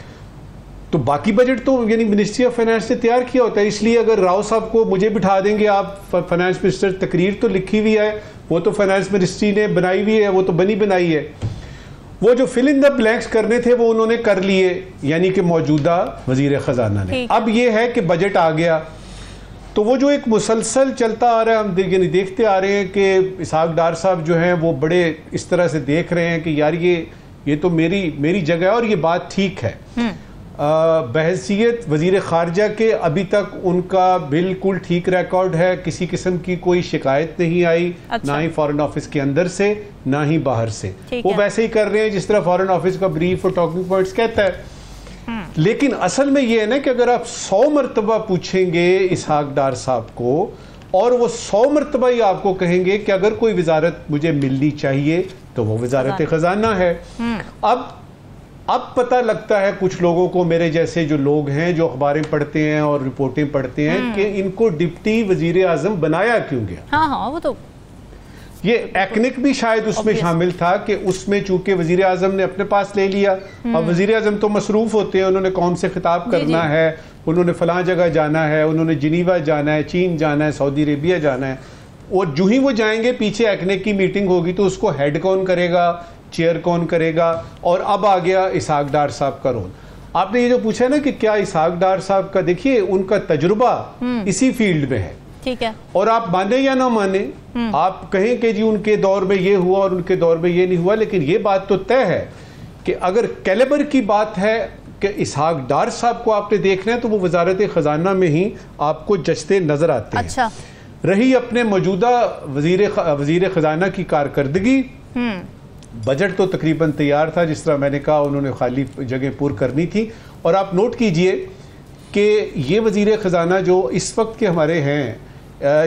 तो बाकी बजट तो यानी मिनिस्ट्री ऑफ फाइनेंस ने तैयार किया होता है, इसलिए अगर राव साहब को मुझे बिठा देंगे आप फाइनेंस मिनिस्टर, तकरीर तो लिखी हुई है, वो तो फाइनेंस मिनिस्ट्री ने बनाई हुई है, वो तो बनी बनाई है, वो जो फिल इन द ब्लैंक्स करने थे वो उन्होंने कर लिए, यानी कि मौजूदा वजीर खजाना ने। अब ये है कि बजट आ गया, तो वो जो एक मुसलसल चलता आ रहा है, हम देखते आ रहे हैं कि इसहाक डार साहब जो हैं वो बड़े इस तरह से देख रहे हैं कि यार ये तो मेरी जगह है और ये बात ठीक है। बहैसियत वजीर खारजा के अभी तक उनका बिल्कुल ठीक रिकॉर्ड है, किसी किस्म की कोई शिकायत नहीं आई। अच्छा। ना ही फॉरेन ऑफिस के अंदर से ना ही बाहर से, वो वैसे ही कर रहे हैं जिस तरह फॉरेन ऑफिस का ब्रीफ और टॉकिंग पॉइंट्स कहता है। लेकिन असल में ये है ना कि अगर आप 100 मरतबा पूछेंगे इसहाक डार साहब को और वो 100 मरतबा ही आपको कहेंगे कि अगर कोई वजारत मुझे मिलनी चाहिए तो वो वजारत खजाना है। अब पता लगता है कुछ लोगों को, मेरे जैसे जो लोग हैं जो अखबारें पढ़ते हैं और रिपोर्टें पढ़ते हैं, कि इनको डिप्टी वजीर आजम बनाया क्यों गया। हाँ, वो तो ये एक्निक भी शायद उसमें शामिल था कि उसमें चूंकि वजीर आजम ने अपने पास ले लिया। अब वजीर आजम तो मसरूफ होते हैं, उन्होंने कौम से खिताब करना है, उन्होंने फलां जगह जाना है, उन्होंने जिनीवा जाना है, चीन जाना है, सऊदी अरेबिया जाना है, और जो ही वो जाएंगे पीछे एक्निक की मीटिंग होगी तो उसको हेड कौन करेगा, चेयर कौन करेगा। और अब आ गया इसहाक डार साहब का रोल। आपने ये जो पूछा है ना कि क्या इसहाक डार साहब का, देखिए उनका तजुर्बा इसी फील्ड में है, ठीक है, और आप माने या ना माने, आप कहें कि जी उनके दौर में ये हुआ और उनके दौर में ये नहीं हुआ, लेकिन ये बात तो तय है कि अगर कैलिबर की बात है कि इसहाक डार साहब को आपने देखना है तो वो वजारत खजाना में ही आपको जचते नजर आते हैं। अच्छा। रही अपने मौजूदा वजीर खजाना की कारकर्दगी, बजट तो तकरीबन तैयार था, जिस तरह मैंने कहा उन्होंने खाली जगह पूरी करनी थी। और आप नोट कीजिए कि ये वजीर खजाना जो इस वक्त के हमारे हैं,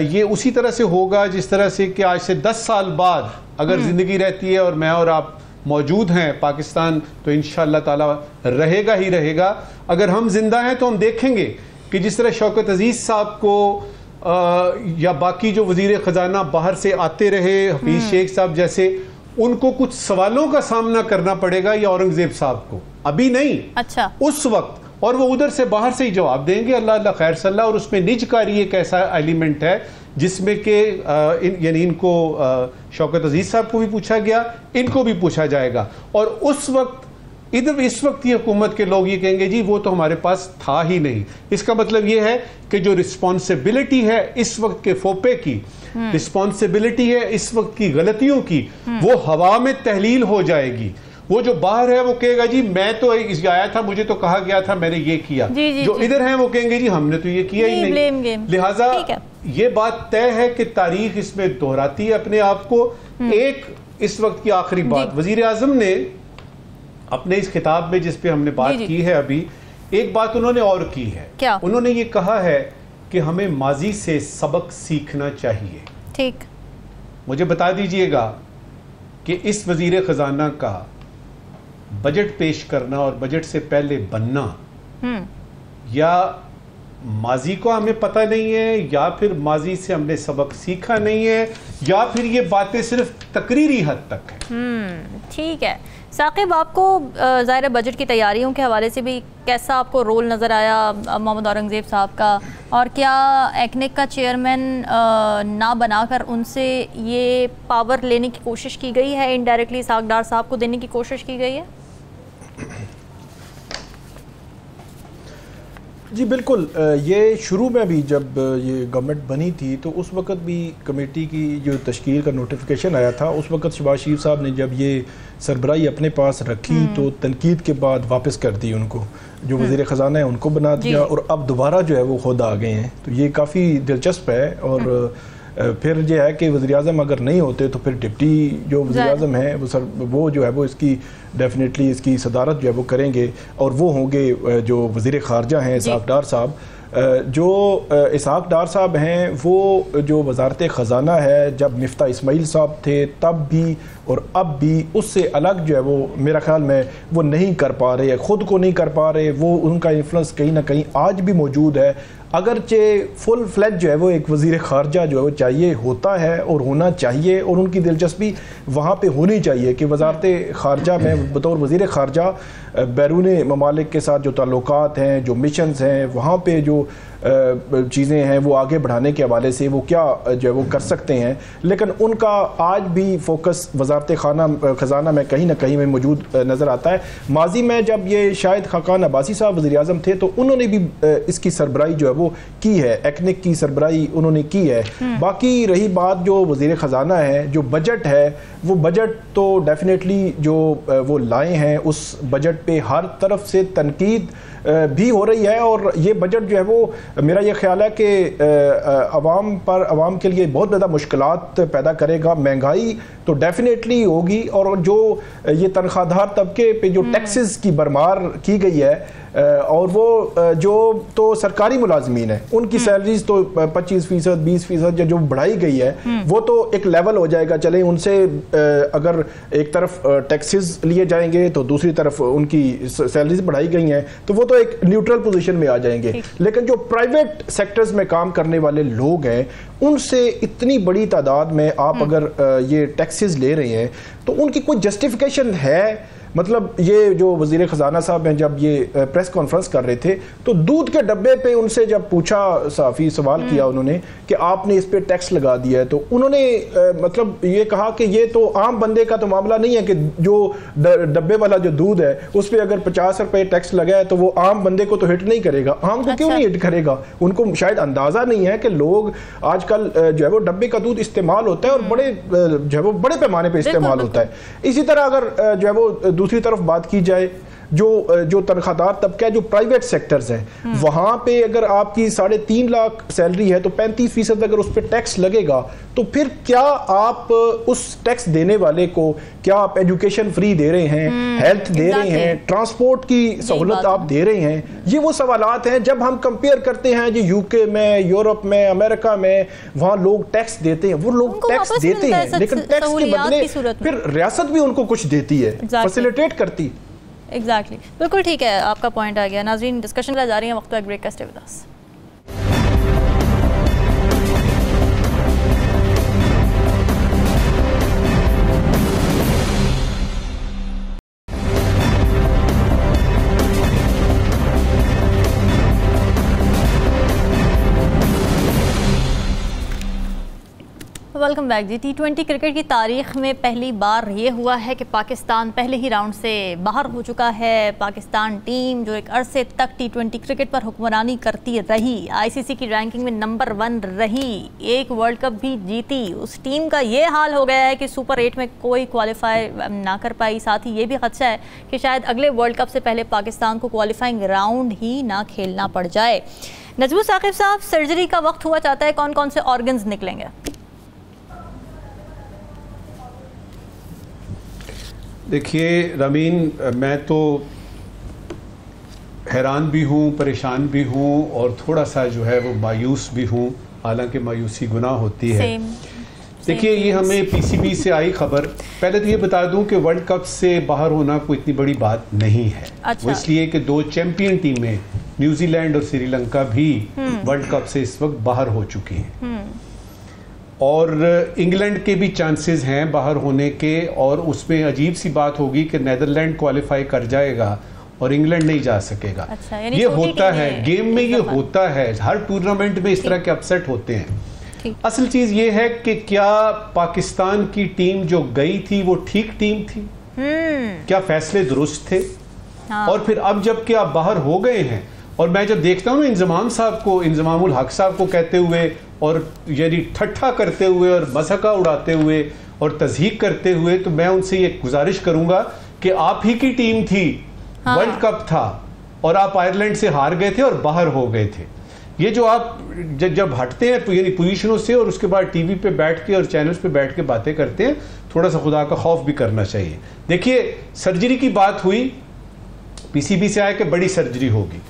ये उसी तरह से होगा जिस तरह से कि आज से 10 साल बाद अगर ज़िंदगी रहती है और मैं और आप मौजूद हैं पाकिस्तान, तो इंशाअल्लाह ताला रहेगा ही रहेगा। अगर हम जिंदा हैं तो हम देखेंगे कि जिस तरह शौकत अजीज़ साहब को या बाकी जो वजीर खजाना बाहर से आते रहे, हफीज शेख साहब जैसे, उनको कुछ सवालों का सामना करना पड़ेगा, या औरंगजेब साहब को अभी नहीं, अच्छा, उस वक्त, और वो उधर से बाहर से ही जवाब देंगे, अल्लाह अल्लाह खैर सल्ला। और उसमें निजकारी एक ऐसा एलिमेंट है जिसमें कि यानी इनको शौकत अजीज साहब को भी पूछा गया, इनको भी पूछा जाएगा। और उस वक्त इस वक्त की हुकूमत के लोग ये कहेंगे जी वो तो हमारे पास था ही नहीं। इसका मतलब ये है कि जो रिस्पॉन्सिबिलिटी है इस वक्त के फोपे की, रिस्पॉन्सिबिलिटी है इस वक्त की गलतियों की, वो हवा में तहलील हो जाएगी। वो जो बाहर है वो कहेगा जी मैं तो आया था, मुझे तो कहा गया था, मैंने ये किया। जो इधर है वो कहेंगे जी हमने तो ये किया ही नहीं। लिहाजा ये बात तय है कि तारीख इसमें दोहराती है अपने आप को। एक इस वक्त की आखिरी बात, वजीर आजम ने अपने इस खिताब में जिस पे हमने बात की है अभी, एक बात उन्होंने और की है। क्या? उन्होंने ये कहा है कि हमें माजी से सबक सीखना चाहिए। ठीक, मुझे बता दीजिएगा कि इस वजीर खजाना का बजट पेश करना और बजट से पहले बनना, या माजी को हमें पता नहीं है, या फिर माजी से हमने सबक सीखा नहीं है, या फिर ये बातें सिर्फ तकरीरी हद तक है। ठीक है साकिब, आपको ज़ाहिर बजट की तैयारियों के हवाले से भी कैसा आपको रोल नज़र आया मोहम्मद औरंगज़ेब साहब का, और क्या एक्निक का चेयरमैन ना बनाकर उनसे ये पावर लेने की कोशिश की गई है, इनडायरेक्टली इसहाक डार साहब को देने की कोशिश की गई है? जी बिल्कुल, ये शुरू में भी जब ये गवर्नमेंट बनी थी तो उस वक्त भी कमेटी की जो तश्कील का नोटिफिकेशन आया था, उस वक्त शहबाज शरीफ साहब ने जब ये सरबराही अपने पास रखी तो तनकीद के बाद वापस कर दी उनको, जो वज़ीर ख़जाना है उनको बना दिया, और अब दोबारा जो है वो खुद आ गए हैं। तो ये काफ़ी दिलचस्प है। और फिर जो है कि वज़ीर-ए-आज़म अगर नहीं होते तो फिर डिप्टी जो वज़ीर-ए-आज़म हैं वो जो है वो इसकी डेफिनेटली इसकी सदारत जो है वो करेंगे, और वो होंगे जो वज़ीर ख़ारजा हैं इसहाक़ डार साहब। जो इसहाक़ डार साहब हैं वो जो वज़ारत ख़ज़ाना है, जब मिफ्ता इस्माइल साहब थे तब भी और अब भी उससे अलग जो है वो मेरा ख़्याल में वो नहीं कर पा रहे, ख़ुद को नहीं कर पा रहे। वो उनका इन्फ्लुएंस कहीं ना कहीं आज भी मौजूद है, अगरचे फुल फ्लैज जो है वो एक वज़ीर ख़ारजा जो है वो चाहिए होता है और होना चाहिए, और उनकी दिलचस्पी वहाँ पे होनी चाहिए कि वज़ारत ख़ारजा में बतौर वज़ीर ख़ारजा बैरून ममालिक के साथ जो ताल्लुकात हैं, जो मिशंस हैं, वहाँ पे जो चीज़ें हैं वो आगे बढ़ाने के हवाले से वो क्या जो है वो कर सकते हैं। लेकिन उनका आज भी फोकस वज़ारत ख़ज़ाना में कहीं ना कहीं में मौजूद नज़र आता है। माजी में जब ये शायद खाकान अब्बासी साहब वज़ीर-ए-आज़म थे तो उन्होंने भी इसकी सरबराही जो है वो की है, एक्निक की सरबराही उन्होंने की है। बाकी रही बात जो वज़ीर ख़ज़ाना है, जो बजट है, वो बजट तो डेफिनेटली जो वो लाए हैं उस बजट पे हर तरफ से तनकीद भी हो रही है, और ये बजट जो है वो मेरा ये ख्याल है कि अवाम के लिए बहुत ज़्यादा मुश्किलात पैदा करेगा। महंगाई तो डेफिनेटली होगी, और जो ये तनख्वाहदार तबके पे जो टैक्सेस की भरमार की गई है, और वो जो तो सरकारी मुलाजमीन है उनकी सैलरीज तो 25%, 20% जो बढ़ाई गई है वो तो एक लेवल हो जाएगा। चले उनसे अगर एक तरफ टैक्सेस लिए जाएंगे तो दूसरी तरफ उनकी सैलरीज बढ़ाई गई हैं, तो वो तो एक न्यूट्रल पोजीशन में आ जाएंगे। लेकिन जो प्राइवेट सेक्टर्स में काम करने वाले लोग हैं उनसे इतनी बड़ी तादाद में आप अगर ये टैक्सेस ले रहे हैं तो उनकी कोई जस्टिफिकेशन है? मतलब ये जो वज़ीर ख़ज़ाना साहब हैं जब ये प्रेस कॉन्फ्रेंस कर रहे थे तो दूध के डब्बे पे उनसे जब पूछा, सहाफ़ी सवाल किया उन्होंने कि आपने इस पे टैक्स लगा दिया है, तो उन्होंने मतलब ये कहा कि ये तो आम बंदे का तो मामला नहीं है कि जो डब्बे वाला जो दूध है उस पर अगर 50 रुपये टैक्स लगा है तो वो आम बंदे को तो हिट नहीं करेगा। आम को क्यों नहीं हिट करेगा? उनको शायद अंदाज़ा नहीं है कि लोग आजकल जो है वो डब्बे का दूध इस्तेमाल होता है और बड़े जो है वो बड़े पैमाने पर इस्तेमाल होता है। इसी तरह अगर जो है वो दूसरी तरफ बात की जाए, जो तनख्वाहदार तबका है, जो प्राइवेट सेक्टर्स हैं, वहां पे अगर आपकी 3.5 लाख सैलरी है तो 35% अगर उस पर टैक्स लगेगा तो फिर क्या आप उस टैक्स देने वाले को क्या आप एजुकेशन फ्री दे रहे हैं, हेल्थ दे रहे हैं, ट्रांसपोर्ट की सहूलत आप दे रहे हैं? ये वो सवालात हैं। जब हम कंपेयर करते हैं जो यूके में, यूरोप में, अमेरिका में, वहां लोग टैक्स देते हैं, वो लोग टैक्स देते हैं लेकिन टैक्स के बदले फिर रियासत भी उनको कुछ देती है, फैसिलिटेट करती। एग्जैक्टली, बिल्कुल ठीक है, आपका पॉइंट आ गया। नाज़रीन, डिस्कशन जा रही है, वक्त ब्रेक का, stay with us. Welcome back ji. T20 cricket की तारीख में पहली बार ये हुआ है कि पाकिस्तान पहले ही राउंड से बाहर हो चुका है। पाकिस्तान टीम जो एक अरसे तक T20 क्रिकेट पर हुक्मरानी करती रही, ICC की रैंकिंग में नंबर 1 रही, एक वर्ल्ड कप भी जीती, उस टीम का ये हाल हो गया है कि सुपर 8 में कोई क्वालिफाई ना कर पाई। साथ ही ये भी खदशा है कि शायद अगले वर्ल्ड कप से पहले पाकिस्तान को क्वालिफाइंग राउंड ही ना खेलना पड़ जाए। नजमुल साकिब साहब, सर्जरी का वक्त हुआ चाहता है, कौन कौन से ऑर्गन्स निकलेंगे? देखिए रमीन, मैं तो हैरान भी हूँ, परेशान भी हूँ और थोड़ा सा जो है वो मायूस भी हूँ, हालांकि मायूसी गुनाह होती है। देखिए, ये हमें PCB से आई खबर। पहले तो ये बता दूं कि वर्ल्ड कप से बाहर होना कोई इतनी बड़ी बात नहीं है। अच्छा। वो इसलिए कि 2 चैंपियन टीमें न्यूजीलैंड और श्रीलंका भी वर्ल्ड कप से इस वक्त बाहर हो चुकी हैं और इंग्लैंड के भी चांसेस हैं बाहर होने के, और उसमें अजीब सी बात होगी कि नीदरलैंड क्वालिफाई कर जाएगा और इंग्लैंड नहीं जा सकेगा। अच्छा, ये होता है गेम में, ये होता है, हर टूर्नामेंट में इस तरह के अपसेट होते हैं। असल चीज ये है कि क्या पाकिस्तान की टीम जो गई थी वो ठीक टीम थी? क्या फैसले दुरुस्त थे? हाँ। और फिर अब जब कि आप बाहर हो गए हैं, और मैं जब देखता हूँ ना इंजमाम साहब को, इंजमामुल हक साहब को कहते हुए और यानी ठट्ठा करते हुए और मज़ाक उड़ाते हुए और तज़हीक करते हुए, तो मैं उनसे ये गुजारिश करूंगा कि आप ही की टीम थी, हाँ। वर्ल्ड कप था और आप आयरलैंड से हार गए थे और बाहर हो गए थे। ये जो आप जब हटते हैं यानी पोजीशनों से और उसके बाद टीवी पे बैठ के और चैनल्स पे बैठ के बातें करते हैं, थोड़ा सा खुदा का खौफ भी करना चाहिए। देखिए सर्जरी की बात हुई, पीसीबी से आया कि बड़ी सर्जरी होगी,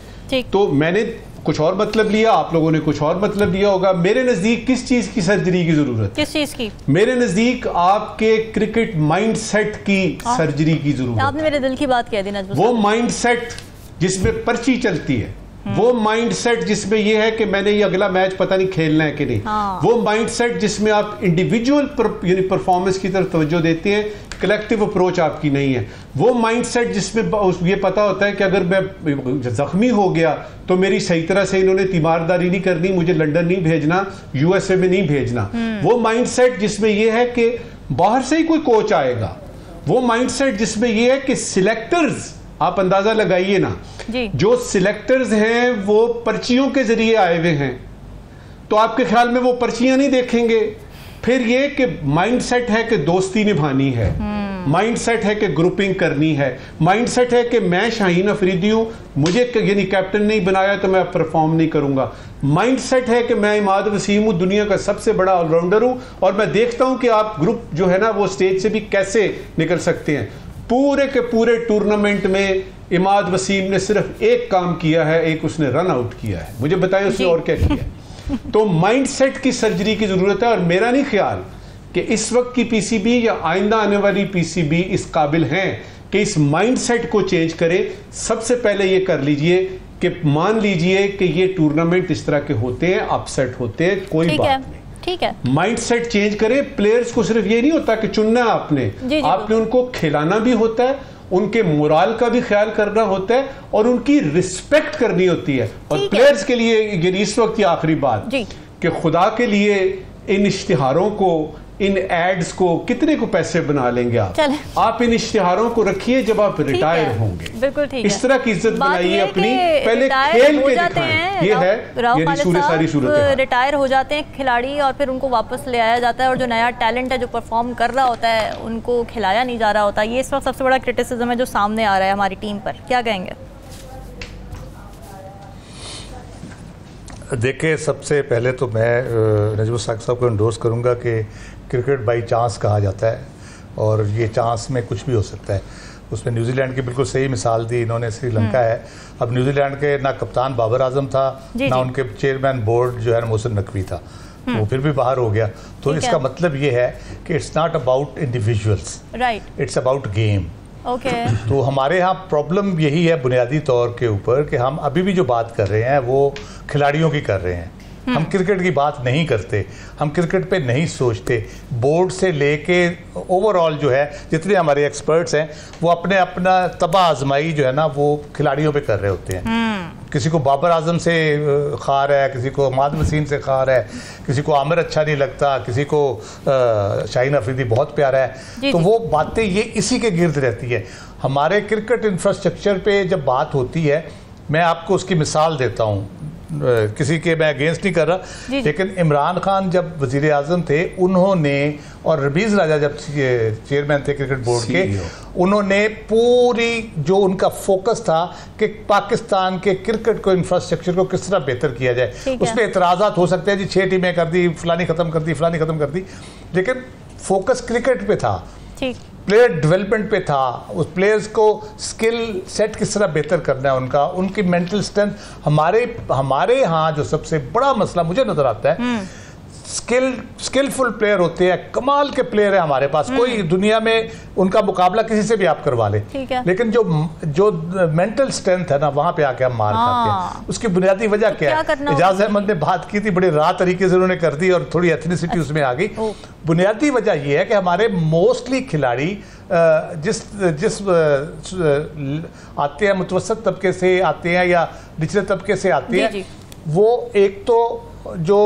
तो मैंने कुछ और मतलब लिया, आप लोगों ने कुछ और मतलब लिया होगा। मेरे नजदीक किस चीज की सर्जरी की जरूरत है? किस चीज की? मेरे नजदीक आपके क्रिकेट माइंडसेट की सर्जरी की जरूरत है। आपने मेरे दिल की बात कह दी ना। वो माइंडसेट जिसमें पर्ची चलती है, वो माइंडसेट जिसमें ये है कि मैंने ये अगला मैच पता नहीं खेलना है कि नहीं, वो माइंडसेट जिसमें आप इंडिविजुअल परफॉर्मेंस की तरफ तवज्जो देते हैं, कलेक्टिव अप्रोच आपकी नहीं है, वो माइंडसेट जिसमें ये पता होता है कि अगर मैं जख्मी हो गया तो मेरी सही तरह से इन्होंने तीमारदारी नहीं करनी, मुझे लंदन नहीं भेजना, यूएसए में नहीं भेजना, वो माइंडसेट जिसमें ये है कि बाहर से ही कोई कोच आएगा, वो माइंडसेट जिसमें ये है कि सिलेक्टर्स, आप अंदाजा लगाइए ना, जो सिलेक्टर्स हैं वो पर्चियों के जरिए आए हुए हैं, तो आपके ख्याल में वो पर्चियां नहीं देखेंगे? फिर ये कि माइंडसेट है कि दोस्ती निभानी है, माइंडसेट है कि ग्रुपिंग करनी है, माइंडसेट है कि मैं शाहीन अफरीदी हूं, मुझे यानी कैप्टन नहीं बनाया तो मैं परफॉर्म नहीं करूंगा, माइंडसेट है कि मैं इमाद वसीम हूं, दुनिया का सबसे बड़ा ऑलराउंडर हूं और मैं देखता हूं कि आप ग्रुप जो है ना वो स्टेज से भी कैसे निकल सकते हैं। पूरे के पूरे टूर्नामेंट में इमाद वसीम ने सिर्फ एक काम किया है, एक उसने रन आउट किया है, मुझे बताएं उसने और क्या किया? तो माइंडसेट की सर्जरी की जरूरत है और मेरा नहीं ख्याल कि इस वक्त की पीसीबी या आइंदा आने वाली पीसीबी इस काबिल हैं कि इस माइंडसेट को चेंज करे। सबसे पहले ये कर लीजिए कि मान लीजिए कि ये टूर्नामेंट इस तरह के होते हैं, अपसेट होते हैं, कोई बात नहीं, ठीक है, माइंडसेट चेंज करें। प्लेयर्स को सिर्फ ये नहीं होता कि चुनना आपने, आपने उनको खिलाना भी होता है, उनके मोराल का भी ख्याल करना होता है और उनकी रिस्पेक्ट करनी होती है। और प्लेयर्स के लिए ये इस वक्त की आखिरी बात कि खुदा के लिए इन इश्तिहारों को, इन एड्स को कितने को पैसे बना लेंगे आप इन इश्तिहारों को रखिए जब आप रिटायर होंगे, बिल्कुल ठीक है, इस तरह की इज्जत बनाइए अपनी, पहले खेल के दिखाएं। ये है सारी सूरत। रिटायर हो जाते हैं खिलाड़ी और फिर उनको वापस ले आया जाता है और जो नया टैलेंट है जो परफॉर्म कर रहा होता है उनको खिलाया नहीं जा रहा होता। ये इस वक्त सबसे बड़ा क्रिटिसिज्म है जो सामने आ रहा है हमारी टीम पर, क्या कहेंगे? देखिए सबसे पहले तो मैं नजमुल साकिब साहब को एंडोर्स करूंगा कि क्रिकेट बाई चांस कहा जाता है और ये चांस में कुछ भी हो सकता है। उसमें न्यूजीलैंड की बिल्कुल सही मिसाल दी इन्होंने, श्रीलंका है। अब न्यूजीलैंड के ना कप्तान बाबर आजम था, ना उनके चेयरमैन बोर्ड जो है मोहसिन नकवी था, वो फिर भी बाहर हो गया। तो इसका मतलब ये है कि it's not about individuals, it's about game. तो हमारे यहाँ प्रॉब्लम यही है बुनियादी तौर के ऊपर कि हम अभी भी जो बात कर रहे हैं वो खिलाड़ियों की कर रहे हैं, हम क्रिकेट की बात नहीं करते, हम क्रिकेट पे नहीं सोचते। बोर्ड से लेके ओवरऑल जो है जितने हमारे एक्सपर्ट्स हैं वो अपने अपना तबाह आजमाई जो है ना वो खिलाड़ियों पे कर रहे होते हैं। किसी को बाबर आजम से खार है, किसी को इमाद वसीम से खार है, किसी को आमिर अच्छा नहीं लगता, किसी को शाहीन अफरीदी बहुत प्यारा है। तो वो बातें ये इसी के गिर्द रहती है। हमारे क्रिकेट इंफ्रास्ट्रक्चर पे जब बात होती है, मैं आपको उसकी मिसाल देता हूँ, किसी के मैं अगेंस्ट नहीं कर रहा, लेकिन इमरान खान जब वजीर आजम थे उन्होंने, और रबीज़ राजा जब चेयरमैन थे क्रिकेट बोर्ड के, उन्होंने पूरी जो उनका फोकस था कि पाकिस्तान के क्रिकेट को इंफ्रास्ट्रक्चर को किस तरह बेहतर किया जाए। उस पर एतराज़ात हो सकते हैं जी 6 टीमें कर दी, फलानी ख़त्म कर दी, फलानी ख़त्म कर दी, लेकिन फोकस क्रिकेट पे था, प्लेयर डेवलपमेंट पे था। उस प्लेयर्स को स्किल सेट किस तरह बेहतर करना है, उनकी मेंटल स्ट्रेंथ। हमारे यहाँ जो सबसे बड़ा मसला मुझे नजर आता है, स्किलफुल प्लेयर होते हैं, कमाल के प्लेयर है हमारे पास, कोई दुनिया में उनका मुकाबला किसी से भी आप करवा ले, लेकिन जो मेंटल स्ट्रेंथ है ना वहां पे आके हम मार खाते हैं। उसकी बुनियादी वजह क्या है? एजाज अहमद ने बात की थी, बड़े राह तरीके से उन्होंने कर दी और थोड़ी एथनिसिटी उसमें आ गई। बुनियादी वजह यह है कि हमारे मोस्टली खिलाड़ी जिस आते हैं, मुतवसत तबके से आते हैं या निचले तबके से आते हैं, वो एक तो जो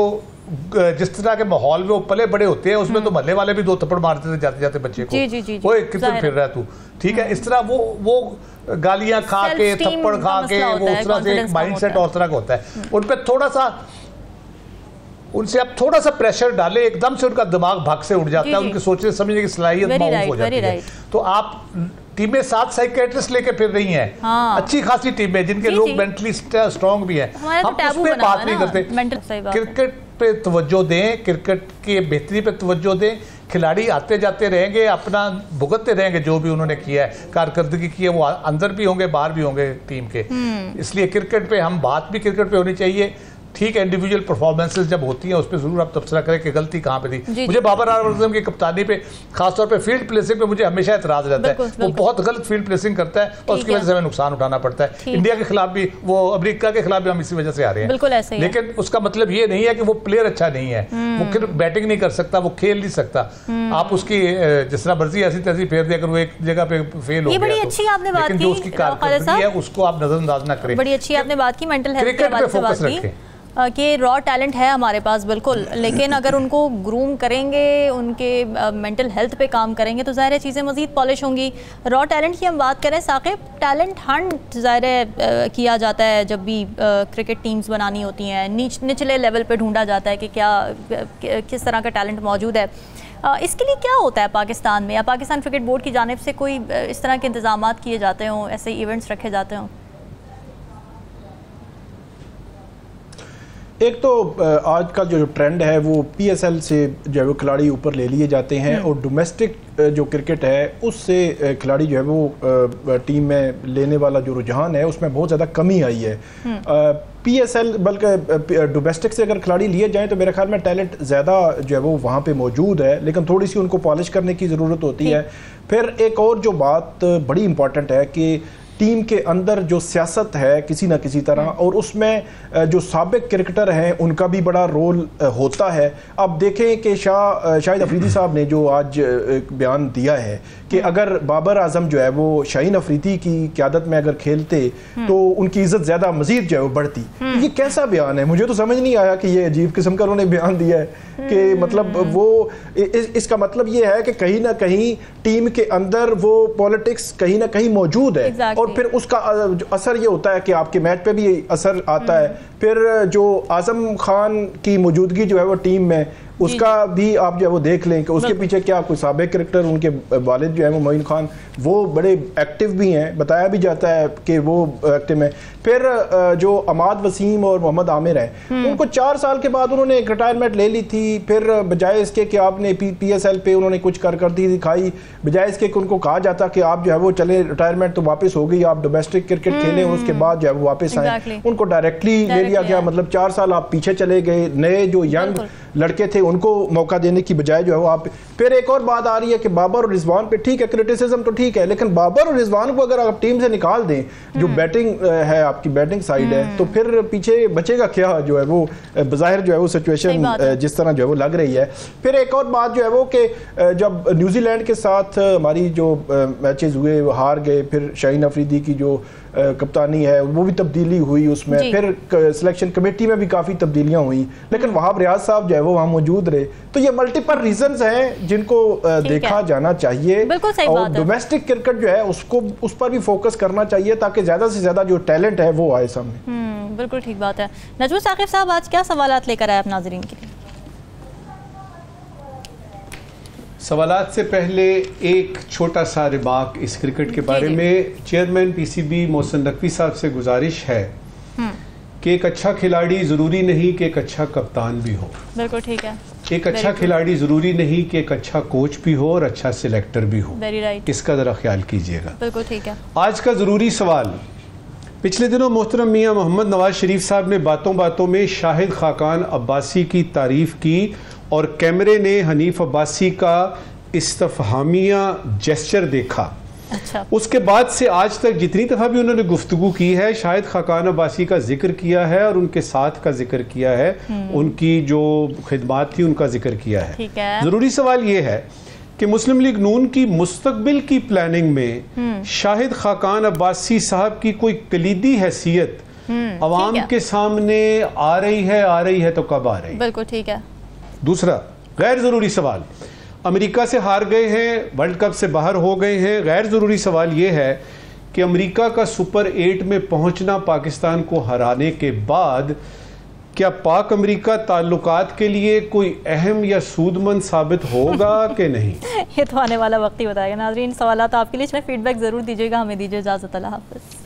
जिस तरह के माहौल में वो पले बड़े होते हैं उसमें तो मोहल्ले वाले भी 2 थप्पड़ मारते थे जाते जाते बच्चे को, वो किधर फिर रहा है तू, ठीक है। इस तरह वो गालियां खा के, थप्पड़ खा के, वो उस तरह से एक माइंडसेट और तरह का होता है। उन पर उनसे आप थोड़ा सा प्रेशर डाले, एकदम से उनका दिमाग भाग से उड़ जाता है, उनके सोचने समझने की सलाहियत माउफ हो जाती है। तो आप टीमें 7 साइकियाट्रिस्ट लेके फिर रही हैं। हाँ। अच्छी खासी टीमें जिनके लोग मेंटली स्ट्रांग भी हैं। हम उस पर बात नहीं करते। क्रिकेट पे तवज्जो दें, क्रिकेट के बेहतरी पे तवज्जो दें। खिलाड़ी आते जाते रहेंगे, अपना भुगतते रहेंगे जो भी उन्होंने किया है, कारकर्दगी की है, वो अंदर भी होंगे बाहर भी होंगे टीम के। इसलिए क्रिकेट पे हम बात भी क्रिकेट पे होनी चाहिए। ठीक है, इंडिविजुअल परफॉर्मेंसेस जब होती हैं उस पर जरूर आप तबसरा करें कि गलती कहाँ पे थी। मुझे बाबर आजम की कप्तानी पे खासतौर पे फील्ड प्लेसिंग पे मुझे हमेशा एतराज रहता है। वो बहुत गलत फील्ड प्लेसिंग करता है और उसकी वजह से हमें नुकसान उठाना पड़ता है। इंडिया के खिलाफ भी, वो अमेरिका के खिलाफ भी हम इसी वजह से आ रहे हैं। बिल्कुल ऐसे ही। लेकिन उसका मतलब ये नहीं है कि वो प्लेयर अच्छा नहीं है, वो बैटिंग नहीं कर सकता, वो खेल नहीं सकता। आप उसकी जिस तरह मर्जी ऐसी तैसी फेर दे, अगर वो एक जगह पे फेल हो गया तो, लेकिन जो उसकी कारकर्दगी है उसको आप नजरअंदाज ना करें। बड़ी अच्छी आपने बात की, मेंटल हेल्थ क्रिकेट पे फोकस रखें कि रॉ टैलेंट है हमारे पास बिल्कुल, लेकिन अगर उनको ग्रूम करेंगे, उनके मेंटल हेल्थ पे काम करेंगे तो ज़ाहिर है चीज़ें मज़ीद पॉलिश होंगी। रॉ टैलेंट की हम बात करें साकिब, टैलेंट हंट ज़ाहिर है किया जाता है जब भी क्रिकेट टीम्स बनानी होती हैं, निचले लेवल पे ढूंढा जाता है कि क्या किस तरह का टैलेंट मौजूद है। इसके लिए क्या होता है पाकिस्तान में, या पाकिस्तान क्रिकेट बोर्ड की जानिब से कोई इस तरह के इंतजाम किए जाते हों, ऐसे इवेंट्स रखे जाते हों? एक तो आज का जो ट्रेंड है वो PSL से जो है वो खिलाड़ी ऊपर ले लिए जाते हैं, और डोमेस्टिक जो क्रिकेट है उससे खिलाड़ी जो है वो टीम में लेने वाला जो रुझान है उसमें बहुत ज़्यादा कमी आई है। PSL बल्कि डोमेस्टिक से अगर खिलाड़ी लिए जाएं तो मेरे ख्याल में टैलेंट ज़्यादा जो है वो वहाँ पे मौजूद है, लेकिन थोड़ी सी उनको पॉलिश करने की ज़रूरत होती है। फिर एक और जो बात बड़ी इम्पॉर्टेंट है कि टीम के अंदर जो सियासत है किसी न किसी तरह, और उसमें जो साबिक क्रिकेटर हैं उनका भी बड़ा रोल होता है। अब देखें कि शाहिद अफरीदी साहब ने जो आज एक बयान दिया है कि अगर बाबर आजम जो है वो शाहीन अफरीदी की क़यादत में अगर खेलते तो उनकी इज़्ज़त ज़्यादा मज़ीद जो है वो बढ़ती। ये कैसा बयान है? मुझे तो समझ नहीं आया कि ये अजीब किस्म का उन्होंने बयान दिया है कि मतलब वो इसका मतलब ये है कि कहीं ना कहीं टीम के अंदर वो पॉलिटिक्स कहीं ना कहीं मौजूद है, और फिर उसका असर ये होता है कि आपके मैच पे भी असर आता है। फिर जो आजम खान की मौजूदगी जो है वो टीम में, उसका भी आप जो है वो देख लें कि उसके पीछे क्या कोई साबिक क्रिकेटर, उनके वालिद जो है वो मोइन खान, वो बड़े एक्टिव भी हैं, बताया भी जाता है कि वो एक्टिव हैं। फिर जो अमाद वसीम और मोहम्मद आमिर हैं, उनको 4 साल के बाद उन्होंने एक रिटायरमेंट ले ली थी। फिर बजाय इसके कि आपने PSL पे उन्होंने कुछ कारकर्दगी दिखाई, बजाय इसके कि उनको कहा जाता कि आप जो है वो चले रिटायरमेंट तो वापस हो गई, आप डोमेस्टिक क्रिकेट खेलें, उसके बाद जो है वो वापस आए, उनको डायरेक्टली ले लिया गया। मतलब 4 साल आप पीछे चले गए। नए जो यंग लड़के थे उनको मौका देने की बजाय जो है वो आप। फिर एक और बात आ रही है कि बाबर और रिजवान पे ठीक है क्रिटिसिज्म तो ठीक है, लेकिन बाबर और रिजवान को अगर आप टीम से निकाल दें, जो बैटिंग है आपकी बैटिंग साइड है, तो फिर पीछे बचेगा क्या जो है वो बज़ाहिर जो है वो सिचुएशन जिस तरह जो है वो लग रही है। फिर एक और बात जो है वो कि जब न्यूजीलैंड के साथ हमारी जो मैचेस हुए वो हार गए, फिर शाहीन अफरीदी की जो कप्तानी है वो भी तब्दीली हुई उसमें, फिर सिलेक्शन कमेटी में भी काफ़ी तब्दीलियां हुई, लेकिन वहाब रियाज साहब जो है वो वहाँ मौजूद रहे। तो ये मल्टीपल रीजंस हैं जिनको देखा जाना चाहिए, और डोमेस्टिक क्रिकेट जो है उसको उस पर भी फोकस करना चाहिए ताकि ज़्यादा से ज़्यादा जो टैलेंट है वो आए सामने। बिल्कुल ठीक बात है। नजमुल साकिब साहब आज क्या सवालात लेकर आए आप नाज़रीन के लिए? सवालात से पहले एक छोटा सा रिमार्क इस क्रिकेट के बारे में। चेयरमैन PCB मोहसिन नकवी साहब से गुजारिश है कि एक अच्छा खिलाड़ी ज़रूरी नहीं कि एक अच्छा कप्तान भी हो। बिल्कुल ठीक है। एक अच्छा खिलाड़ी ज़रूरी नहीं कि एक अच्छा कोच भी हो और अच्छा सिलेक्टर भी हो। Very right. इसका ज़रा ख्याल कीजिएगा। बिल्कुल ठीक है। आज का ज़रूरी सवाल, पिछले दिनों मोहतरम मियाँ मोहम्मद नवाज शरीफ साहब ने बातों बातों में शाहिद खाकान अब्बासी की तारीफ़ की और कैमरे ने हनीफ अब्बासी का इस्तफहामिया जेस्चर देखा। अच्छा। उसके बाद से आज तक जितनी दफ़ा भी उन्होंने गुफ्तगू की है, शाहिद खाकान अब्बासी का जिक्र किया है और उनके साथ का जिक्र किया है, उनकी जो खिदमात थी उनका जिक्र किया है। ठीक है। ज़रूरी सवाल ये है कि मुस्लिम लीग नून की मुस्तकबिल की प्लानिंग में शाहिद खाकान अब्बासी साहब की कोई कलीदी हैसियत अवाम के सामने आ रही है तो कब आ रही है? बिल्कुल ठीक है। दूसरा गैर ज़रूरी सवाल, अमेरिका से हार गए हैं, वर्ल्ड कप से बाहर हो गए हैं। गैर ज़रूरी सवाल ये है कि अमेरिका का सुपर 8 में पहुंचना पाकिस्तान को हराने के बाद क्या पाक अमेरिका ताल्लुकात के लिए कोई अहम या सूदमंद साबित होगा कि नहीं? ये तो आने वाला वक्त ही बताएगा। नाज़रीन, सवाल आपके लिए, फीडबैक ज़रूर दीजिएगा। हमें दीजिए इजाज़त। अल्लाह हाफ़िज़।